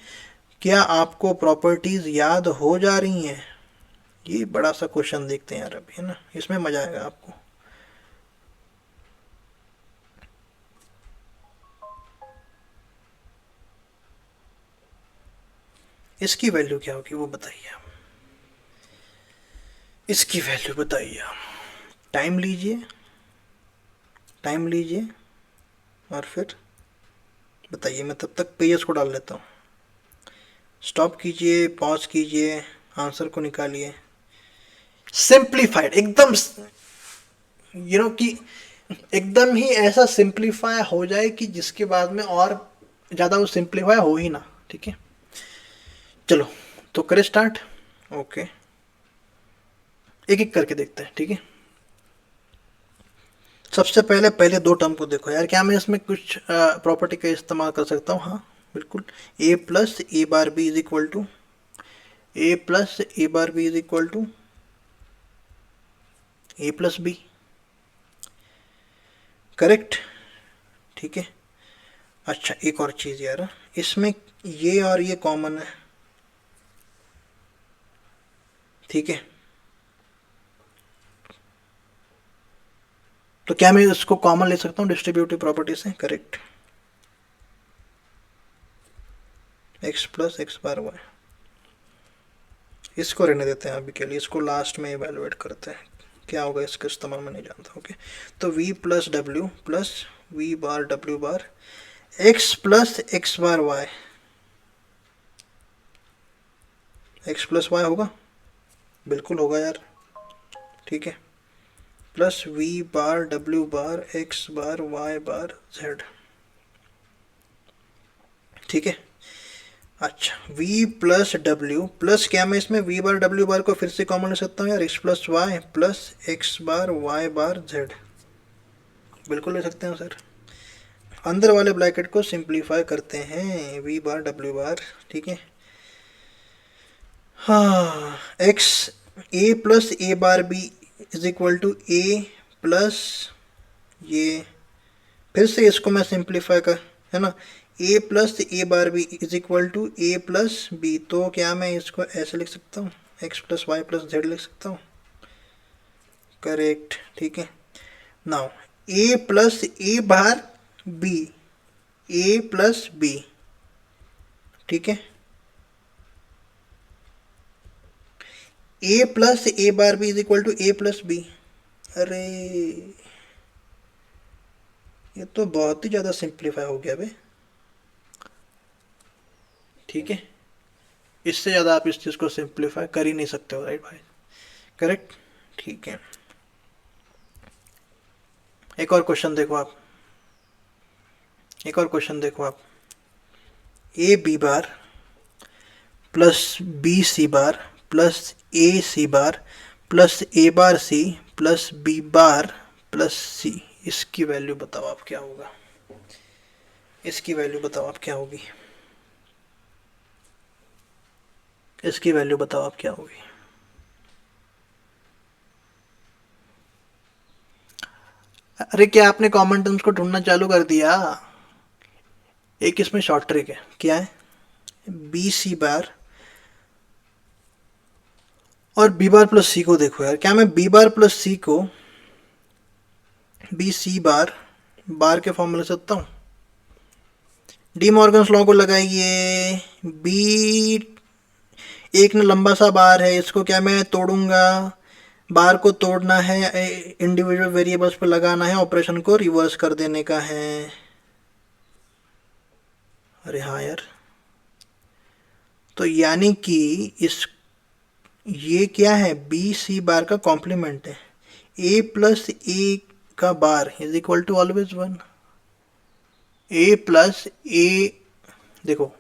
क्या आपको प्रॉपर्टीज़ याद हो जा रही हैं? ये बड़ा सा क्वेश्चन देखते हैं यार अभी, है ना, इसमें मज़ा आएगा आपको। इसकी वैल्यू क्या होगी वो बताइए, इसकी वैल्यू बताइए। टाइम लीजिए, टाइम लीजिए और फिर बताइए। मैं तब तक पेजेस को डाल लेता हूँ। स्टॉप कीजिए, पॉज कीजिए, आंसर को निकालिए। सिंप्लीफाइड एकदम, कि एकदम ही ऐसा सिंप्लीफाई हो जाए कि जिसके बाद में और ज़्यादा वो सिंप्लीफाई हो ही ना, ठीक है। चलो तो करें स्टार्ट। ओके, एक एक करके देखते हैं, ठीक है। सबसे पहले दो टर्म को देखो यार, क्या मैं इसमें कुछ प्रॉपर्टी का इस्तेमाल कर सकता हूँ? हाँ बिल्कुल, A plus A bar B is equal to A plus A bar B is equal to A plus B, correct, ठीक है। अच्छा एक और चीज़ यार, इसमें ये और ये कॉमन है, ठीक है। तो क्या मैं इसको कॉमन ले सकता हूँ डिस्ट्रीब्यूटिव प्रॉपर्टी से? Correct, X plus X bar Y, इसको रहने देते हैं अभी के लिए, इसको लास्ट में इवेलुएट करते हैं क्या होगा इसका इस्तेमाल, मैं नहीं जानता। ओके, तो v plus W plus V bar W bar X plus X bar Y, X plus Y होगा, बिल्कुल होगा यार, ठीक है, plus V bar W bar X bar Y bar Z, ठीक है। अच्छा v प्लस डब्ल्यू प्लस क्या मैं इसमें v बार डब्ल्यू बार को फिर से कॉमन ले सकता हूँ यार, x plus Y plus X bar Y bar Z, बिल्कुल ले सकते हैं सर। अंदर वाले ब्रैकेट को सिंप्लीफाई करते हैं, v बार डब्ल्यू बार, ठीक है। हाँ, x a plus A bar B is equal to A plus ये, फिर से इसको मैं सिंप्लीफाई कर, है ना, a plus A bar B is equal to A plus B, तो क्या मैं इसको ऐसे लिख सकता हूँ, X plus Y plus Z लिख सकता हूँ, करेक्ट, ठीक है। Now a plus A bar B, A plus B, ठीक है, a plus A bar B is equal to A plus B, अरे ये तो बहुत ही ज़्यादा सिंप्लीफाई हो गया भाई, ठीक है। इससे ज़्यादा आप इस चीज़ को सिंप्लीफाई कर ही नहीं सकते हो, राइट भाई, करेक्ट, ठीक है। एक और क्वेश्चन देखो आप, एक और क्वेश्चन देखो आप, A B bar plus B C bar plus A C bar plus A bar C plus B bar plus C, इसकी वैल्यू बताओ आप क्या होगा, इसकी वैल्यू बताओ आप क्या होगी, इसकी वैल्यू बताओ आप क्या होगी। अरे क्या आपने कॉमन टर्म्स को ढूंढना चालू कर दिया? एक इसमें शॉर्ट ट्रिक है, क्या है, बी सी बार और बी बार प्लस सी को देखो यार, क्या मैं बी बार प्लस सी को बी सी बार बार के फॉर्म में लिख सकता हूँ? डी मॉर्गन्स लॉ को लगाइए, बी एक न लंबा सा बार है, इसको क्या मैं तोड़ूंगा, बार को तोड़ना है, इंडिविजुअल वेरिएबल्स पर लगाना है, ऑपरेशन को रिवर्स कर देने का है, अरे हाँ यार, तो यानी कि इस ये क्या है, बी सी बार का कॉम्प्लीमेंट है। ए प्लस ए का bar is equal to always one. A plus A, देखो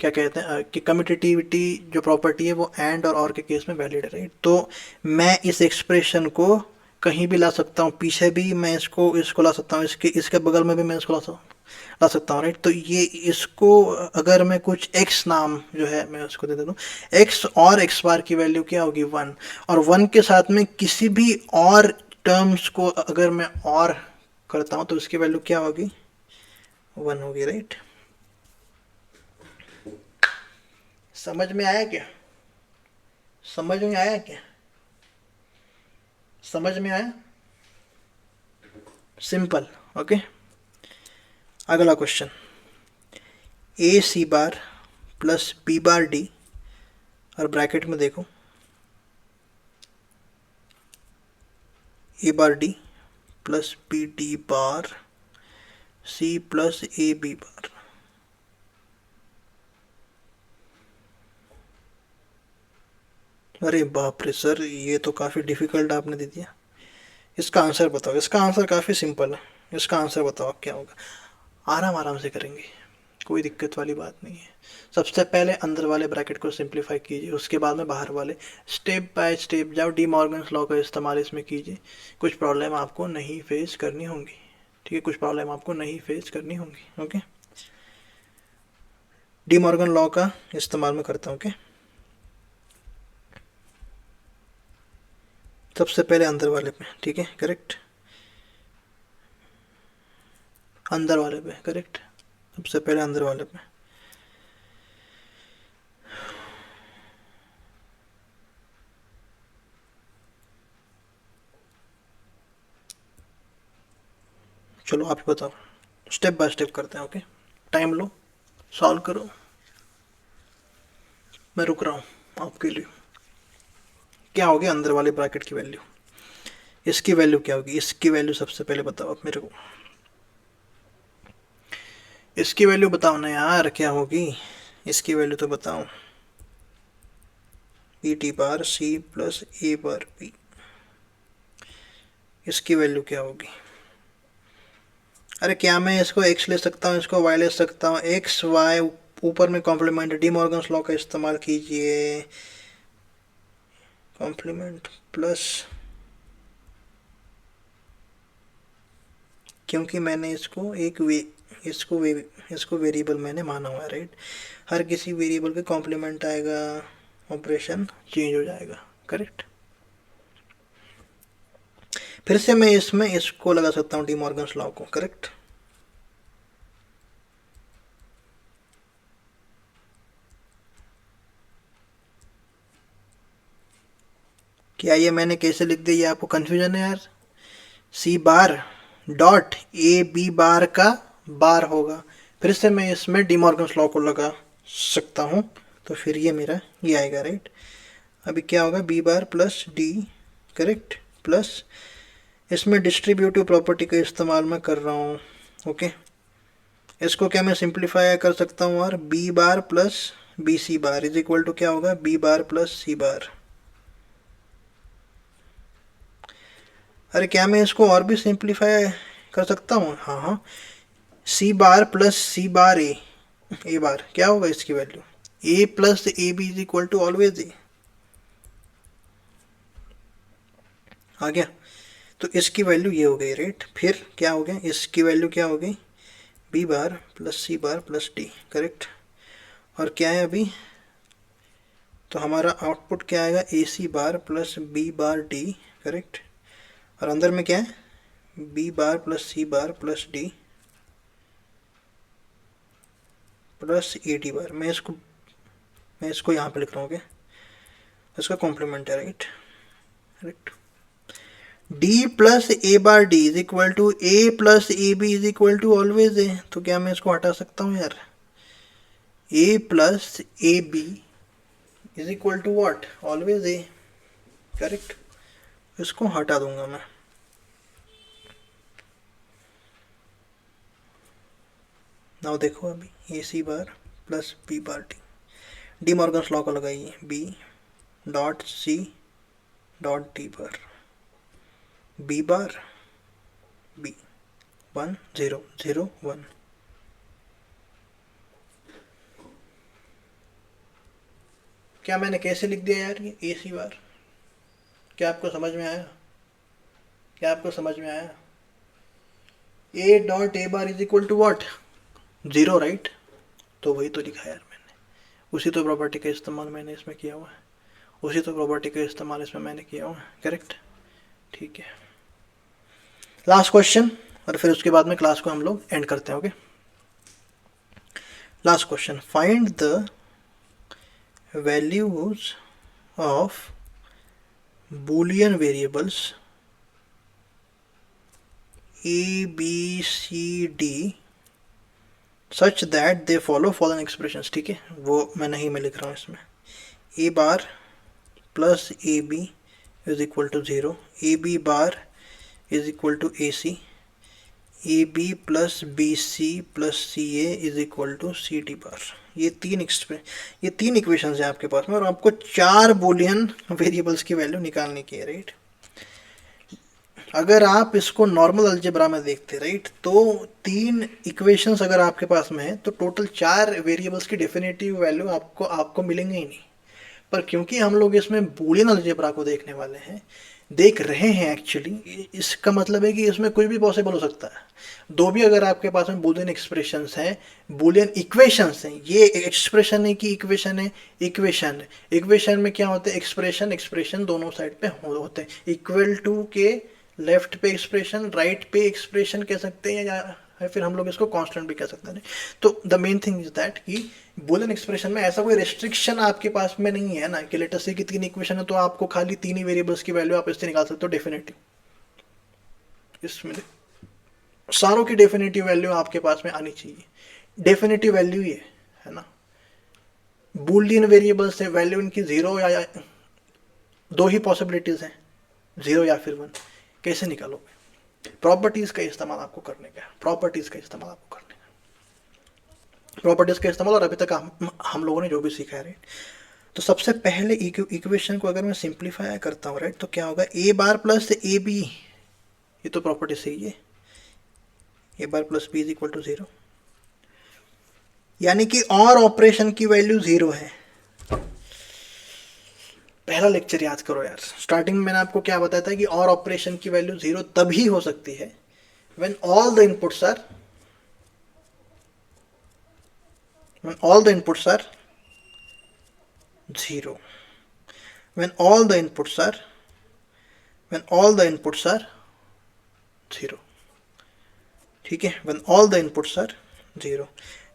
क्या कहते हैं कि कम्यूटेटिविटी जो प्रॉपर्टी है वो एंड और के केस में वैलिड है, राइट। तो मैं इस एक्सप्रेशन को कहीं भी ला सकता हूँ, पीछे भी मैं इसको इसको ला सकता हूँ, इसके इसके बगल में भी मैं इसको ला सकता हूँ, राइट। तो ये इसको अगर मैं कुछ x नाम जो है मैं उसको दे देता हूँ, x और x बार की वैल्यू क्या होगी, वन। और वन के साथ में किसी भी और टर्म्स को अगर मैं और करता हूँ तो उसकी वैल्यू क्या होगी, वन होगी, राइट। समझ में आया क्या, समझ में आया क्या, समझ में आया, सिंपल। ओके, अगला question, A C bar plus B bar D, और ब्रैकेट में देखो A bar D plus B D bar C plus A B bar. अरे बाप रे सर, ये तो काफ़ी डिफिकल्ट आपने दे दिया। इसका आंसर बताओ, इसका आंसर काफ़ी सिंपल है, इसका आंसर बताओ क्या होगा। आराम आराम से करेंगे, कोई दिक्कत वाली बात नहीं है। सबसे पहले अंदर वाले ब्रैकेट को सिंप्लीफाई कीजिए, उसके बाद में बाहर वाले, स्टेप बाय स्टेप जाओ, डी मॉर्गन्स लॉ का इस्तेमाल इसमें कीजिए। कुछ प्रॉब्लम आपको नहीं फेस करनी होंगी, ठीक है, कुछ प्रॉब्लम आपको नहीं फेस करनी होंगी। ओके, डी मॉर्गन लॉ का इस्तेमाल मैं करता हूँ। ओके, सबसे पहले अंदर वाले पे, ठीक है, करेक्ट, अंदर वाले पे, करेक्ट, सबसे पहले अंदर वाले पे। चलो आप ही बताओ, स्टेप बाय स्टेप करते हैं। ओके, टाइम लो, सॉल्व करो, मैं रुक रहा हूँ आपके लिए। क्या होगी अंदर वाले ब्रैकेट की वैल्यू, इसकी वैल्यू क्या होगी, इसकी वैल्यू सबसे पहले बताओ आप मेरे को, इसकी वैल्यू बताओ ना यार, क्या होगी इसकी वैल्यू तो बताओ। B T bar C plus A bar B, इसकी वैल्यू क्या होगी। अरे क्या मैं इसको x ले सकता हूँ, इसको y ले सकता हूँ, x y ऊपर में कॉम्प्लीमेंट, डी मॉर्गन्स लॉ का इस्तेमाल कीजिए, कॉम्प्लीमेंट प्लस, क्योंकि मैंने इसको एक इसको वेरिएबल मैंने माना हुआ है, राइट। हर किसी वेरिएबल के कॉम्प्लीमेंट आएगा, ऑपरेशन चेंज हो जाएगा, करेक्ट। फिर से मैं इसमें इसको लगा सकता हूँ डी मॉर्गन्स लॉ को, करेक्ट। क्या ये मैंने कैसे लिख दिया, ये आपको कंफ्यूजन है यार। सी बार डॉट ए बी बार का बार होगा, फिर से मैं इसमें डी मॉर्गन्स लॉ को लगा सकता हूँ, तो फिर ये मेरा ये आएगा, राइट। अभी क्या होगा, B bar plus D, correct, plus इसमें डिस्ट्रीब्यूटिव प्रॉपर्टी का इस्तेमाल मैं कर रहा हूँ। ओके, इसको क्या मैं सिंप्लीफाई कर सकता हूँ, और B bar plus B C bar is equal to क्या होगा, बी बार प्लस सी बार। अरे क्या मैं इसको और भी सिंप्लीफाई कर सकता हूँ, हाँ हाँ, सी बार प्लस सी बार ए बार क्या होगा इसकी value, A plus A B is equal to always A, आ गया। तो इसकी वैल्यू ये हो गई, राइट। फिर क्या हो गया, इसकी वैल्यू क्या हो गई, B bar plus C bar plus D, correct. और क्या है अभी, तो हमारा आउटपुट क्या आएगा, A C bar plus B bar D, correct. और अंदर में क्या है, B bar plus C bar plus D plus A D bar. मैं इसको यहाँ पे लिख रहा हूँ, ओके, इसका कॉम्प्लीमेंट है, right, right. D plus A bar D is equal to A plus A B is equal to always A, तो क्या मैं इसको हटा सकता हूँ यार, A plus A B is equal to what, always A, correct. इसको हटा दूंगा मैं, नाउ देखो अभी A C bar plus B bar T, D Morgan's law को लगाइए, B dot C dot D bar, B bar B 1 0 0 1। क्या मैंने कैसे लिख दिया यार ये ए सी बार? क्या आपको समझ में आया? क्या आपको समझ में आया? A dot A bar is equal to what? 0, right? तो वही तो लिखा यार मैंने, उसी तो प्रॉपर्टी का इस्तेमाल मैंने इसमें किया हुआ है, उसी तो प्रॉपर्टी का इस्तेमाल इसमें मैंने किया हुआ है, करेक्ट? ठीक है, लास्ट क्वेश्चन और फिर उसके बाद में क्लास को हम लोग एंड करते हैं। Okay, last question, find the values of Boolean variables A B C D such that they follow following expressions. ठीक है, वो मैं नहीं, मैं लिख रहा हूँ इसमें, A bar plus A B is equal to 0, A B bar is equal to A C, A B plus B C plus C A is equal to C D bar. ये तीन इक्वेशंस हैं आपके पास में, और आपको 4 Boolean variables की value निकालने की है, राइट? अगर आप इसको नॉर्मल अलजेब्रा में देखते, राइट, तो 3 इक्वेशंस अगर आपके पास में है तो टोटल 4 वेरिएबल्स की डेफिनेटिव वैल्यू आपको मिलेंगे ही नहीं। पर क्योंकि हम लोग इसमें बूलियन अलजेब्रा को देखने वाले हैं, देख रहे हैं एक्चुअली, इसका मतलब है कि इसमें कुछ भी पॉसिबल हो सकता है। दो भी अगर आपके पास में बूलियन एक्सप्रेशंस हैं, बूलियन इक्वेशंस हैं, ये एक्सप्रेशन है कि इक्वेशन है, इक्वेशन में क्या होते हैं, एक्सप्रेशन दोनों साइड पे होते हैं, इक्वल टू के लेफ्ट पे एक्सप्रेशन, राइट पे एक्सप्रेशन कह सकते हैं, या फिर हम लोग इसको कांस्टेंट भी कह सकते हैं। तो the main thing is that कि बूलियन एक्सप्रेशन में ऐसा कोई रेस्ट्रिक्शन आपके पास में नहीं है ना, कि लेटर से कि 3 इक्वेशन है तो आपको खाली 3 ही वेरिएबल्स की वैल्यू आप इससे निकाल सकते हो डेफिनेटिव। इसमें सारों की डेफिनेटिव वैल्यू आपके पास में आनी चाहिए, डेफिनेटिव वैल्यू ही है ना। बूलियन वेरिएबल्स है, वैल्यू इनकी 0 या 2 ही पॉसिबिलिटीज हैं, 0 या फिर 1। कैसे निकालोगे? प्रॉपर्टीज का इस्तेमाल आपको करने का, प्रॉपर्टीज का इस्तेमाल और अभी तक हम लोगों ने जो भी सीखा है, राइट? तो सबसे पहले इक्वेशन को अगर मैं सिंप्लीफाई करता हूँ, राइट, तो क्या होगा, ए बार प्लस ए बी, ये तो प्रॉपर्टी सही है, A bar plus B is equal to 0, यानी कि और ऑपरेशन की वैल्यू 0 है। पहला लेक्चर याद करो यार, स्टार्टिंग में मैंने आपको क्या बताया था कि और ऑपरेशन की वैल्यू 0 तभी हो सकती है when all the inputs are 0, when all the inputs are 0, ठीक है, when all the inputs are 0,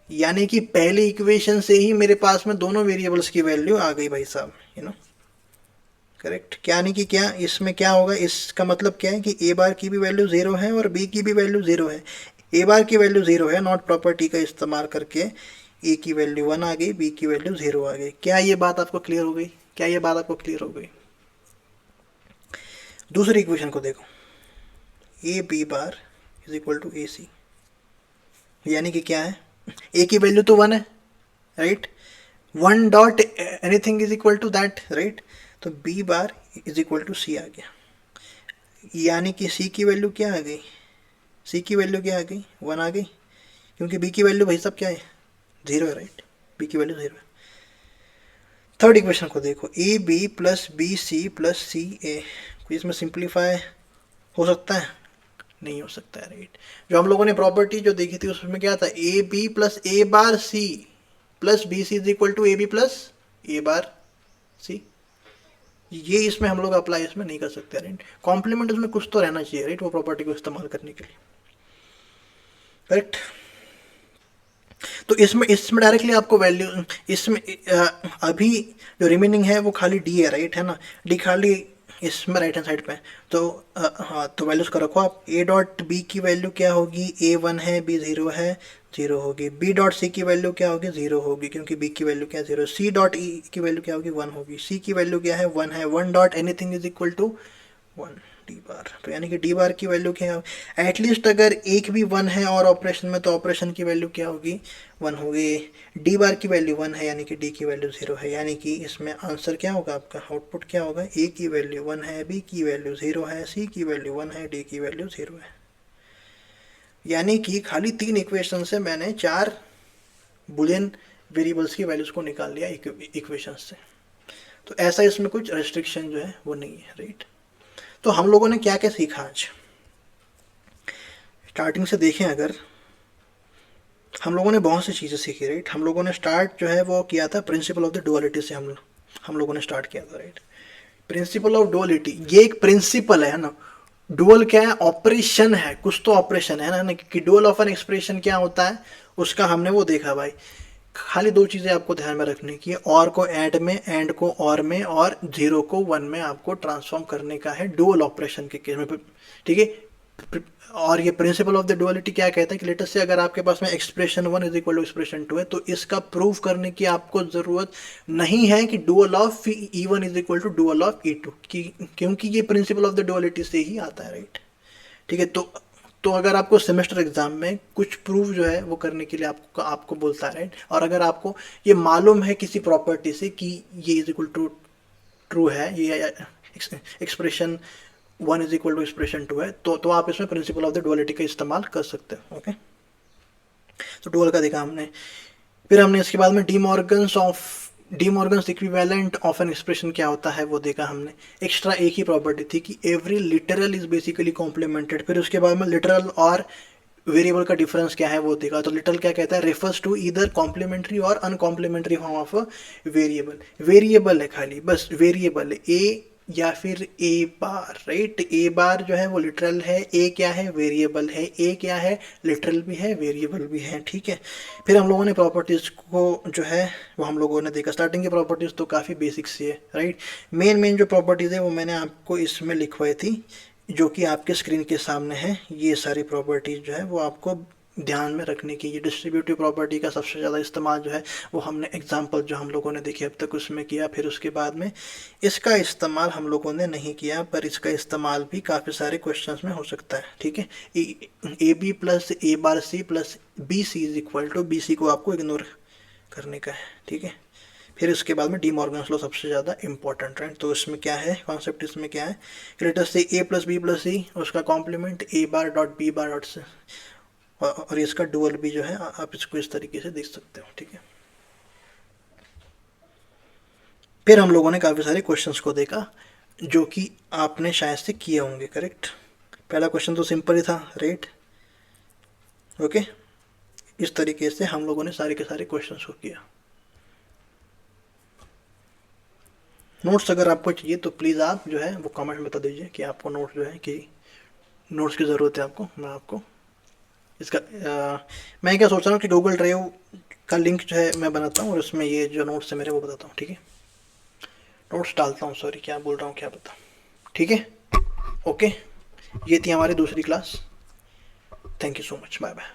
यानी कि पहली इक्वेशन से ही मेरे पास में दोनों वेरिएबल्स की वैल्यू आ गई भाई साहब, यू नो, करेक्ट? क्या यानी कि क्या इसमें क्या होगा, इसका मतलब क्या है कि ए बार की भी वैल्यू 0 है और बी की भी वैल्यू 0 है। ए बार की वैल्यू 0 है, नॉट प्रॉपर्टी का इस्तेमाल करके ए की वैल्यू 1 आ गई, बी की वैल्यू 0 आ गई। क्या ये बात आपको क्लियर हो गई? दूसरी इक्वेशन को देखो, A B bar is equal to A C, यानी कि क्या है, ए की वैल्यू तो 1 है, right? 1 dot anything is equal to that, right? तो B bar is equal to C आ गया, यानी कि सी की वैल्यू क्या आ गई, 1 आ गई, क्योंकि बी की वैल्यू भाई साहब क्या है, 0 है, राइट? बी की वैल्यू 0 है। थर्ड इक्वेशन को देखो, A B plus B C plus C A, इसमें सिंप्लीफाई हो सकता है? नहीं हो सकता है, राइट? जो हम लोगों ने प्रॉपर्टी जो देखी थी उसमें क्या था, A B plus A bar C plus B C is equal to A B plus A bar C. ये इसमें हम लोग अप्लाई इसमें नहीं कर सकते, राइट? कॉम्प्लीमेंट उसमें कुछ तो रहना चाहिए, राइट, वो प्रॉपर्टी को इस्तेमाल करने के लिए, करेक्ट? तो इसमें डायरेक्टली आपको वैल्यू, इसमें अभी जो रिमेनिंग है वो खाली डी है, राइट, है ना? डी खाली इसमें राइट हैंड साइड पे, तो हाँ, तो वैल्यूज का रखो आप। ए डॉट बी की वैल्यू क्या होगी, ए 1 है, बी 0 है, 0 होगी। बी डॉट सी की वैल्यू क्या होगी, 0 होगी, क्योंकि बी की वैल्यू क्या है, 0। सी डॉट ई की वैल्यू क्या होगी, 1 होगी। सी की वैल्यू क्या है, 1 है। 1 dot anything is equal to 1। D bar, तो यानी कि डी बार की वैल्यू क्या है, एटलीस्ट अगर एक भी 1 है और ऑपरेशन में, तो ऑपरेशन की वैल्यू क्या होगी, 1 होगी। डी बार की वैल्यू 1 है, यानी कि डी की वैल्यू 0 है, यानी कि इसमें आंसर क्या होगा आपका, आउटपुट क्या होगा, ए की वैल्यू 1 है, बी की वैल्यू 0 है, सी की वैल्यू 1 है, डी की वैल्यू 0 है। यानी कि खाली 3 इक्वेशन से मैंने 4 बुलियन वेरिएबल्स की वैल्यूज को निकाल लिया इक्वेशन से। तो ऐसा इसमें कुछ रेस्ट्रिक्शन जो है वो नहीं है, राइट। तो हम लोगों ने क्या क्या सीखा आज, स्टार्टिंग से देखें अगर, हम लोगों ने बहुत सी चीज़ें सीखी, राइट। हम लोगों ने स्टार्ट जो है वो किया था प्रिंसिपल ऑफ द डुअलिटी से, हम लोगों ने स्टार्ट किया था, राइट। प्रिंसिपल ऑफ डुअलिटी ये एक प्रिंसिपल है ना, डुअल क्या है, ऑपरेशन है, कुछ तो ऑपरेशन है ना, कि डुअल ऑफ एन एक्सप्रेशन क्या होता है उसका हमने वो देखा भाई। खाली 2 चीज़ें आपको ध्यान में रखने की है, और को ऐड में, एंड को और में, और 0 को 1 में आपको ट्रांसफॉर्म करने का है डुअल ऑपरेशन के केस में, ठीक है। और ये प्रिंसिपल ऑफ द डुअलिटी क्या कहता है कि लेटेस्ट से अगर आपके पास में expression 1 is equal to expression 2 है, तो इसका प्रूव करने की आपको ज़रूरत नहीं है कि dual of E1 is equal to dual of E2, क्योंकि ये प्रिंसिपल ऑफ द डुअलिटी से ही आता है, राइट, ठीक है। तो अगर आपको सेमेस्टर एग्जाम में कुछ प्रूफ जो है वो करने के लिए आपको बोलता है, राइट, और अगर आपको ये मालूम है किसी प्रॉपर्टी से कि ये इज इक्वल टू ट्रू है, ये expression 1 is equal to expression 2 है, तो आप इसमें प्रिंसिपल ऑफ द डुअलिटी का इस्तेमाल कर सकते हो, ओके। तो डुअल का देखा हमने, फिर हमने इसके बाद में D Morgan's equivalent of an expression क्या होता है वो देखा हमने। एक्स्ट्रा एक ही प्रॉपर्टी थी कि every literal is basically complimented. फिर उसके बाद में लिटरल और वेरिएबल का डिफरेंस क्या है वो देखा। तो लिटरल क्या कहता है, refers to either complementary or uncomplementary form of variable. Variable है खाली, बस वेरिएबल है, ए या फिर ए बार, राइट। ए बार जो है वो लिटरल है, ए क्या है, वेरिएबल है, ए क्या है, लिटरल भी है, वेरिएबल भी है, ठीक है। फिर हम लोगों ने प्रॉपर्टीज़ को जो है वो हम लोगों ने देखा। स्टार्टिंग की प्रॉपर्टीज़ तो काफ़ी बेसिक सी है, राइट। मेन जो प्रॉपर्टीज़ है वो मैंने आपको इसमें लिखवाई थी, जो कि आपके स्क्रीन के सामने है। ये सारी प्रॉपर्टीज़ जो है वो आपको ध्यान में रखने की। ये डिस्ट्रीब्यूटिव प्रॉपर्टी का सबसे ज़्यादा इस्तेमाल जो है वो हमने एग्जांपल जो हम लोगों ने देखे अब तक उसमें किया। फिर उसके बाद में इसका इस्तेमाल हम लोगों ने नहीं किया, पर इसका इस्तेमाल भी काफ़ी सारे क्वेश्चंस में हो सकता है, ठीक है। A B plus A bar C plus B C is equal to, B C को आपको इग्नोर करने का है, ठीक है। फिर इसके बाद में डी मॉर्गन्स लॉ सबसे ज़्यादा इंपॉर्टेंट है। तो इसमें क्या है कॉन्सेप्ट, इसमें क्या है कि लेटेस्ट से ए प्लस बी उसका complement A bar dot B bar dot से, और इसका डुअल भी जो है आप इसको इस तरीके से देख सकते हो, ठीक है। फिर हम लोगों ने काफ़ी सारे क्वेश्चंस को देखा जो कि आपने शायद से किए होंगे, करेक्ट। पहला क्वेश्चन तो सिंपल ही था, राइट, ओके। इस तरीके से हम लोगों ने सारे के सारे क्वेश्चंस को किया। नोट्स अगर आपको चाहिए तो प्लीज़ आप जो है वो कमेंट में बता दीजिए कि आपको नोट्स जो है कि नोट्स की ज़रूरत है आपको। मैं आपको इसका मैं क्या सोच रहा हूँ कि गूगल ड्राइव का लिंक जो है मैं बनाता हूँ और उसमें ये जो नोट्स है मेरे वो बताता हूँ, ठीक है। नोट्स डालता हूँ, सॉरी क्या बोल रहा हूँ क्या पता, ठीक है, ओके। ये थी हमारी दूसरी class. Thank you so much, bye bye.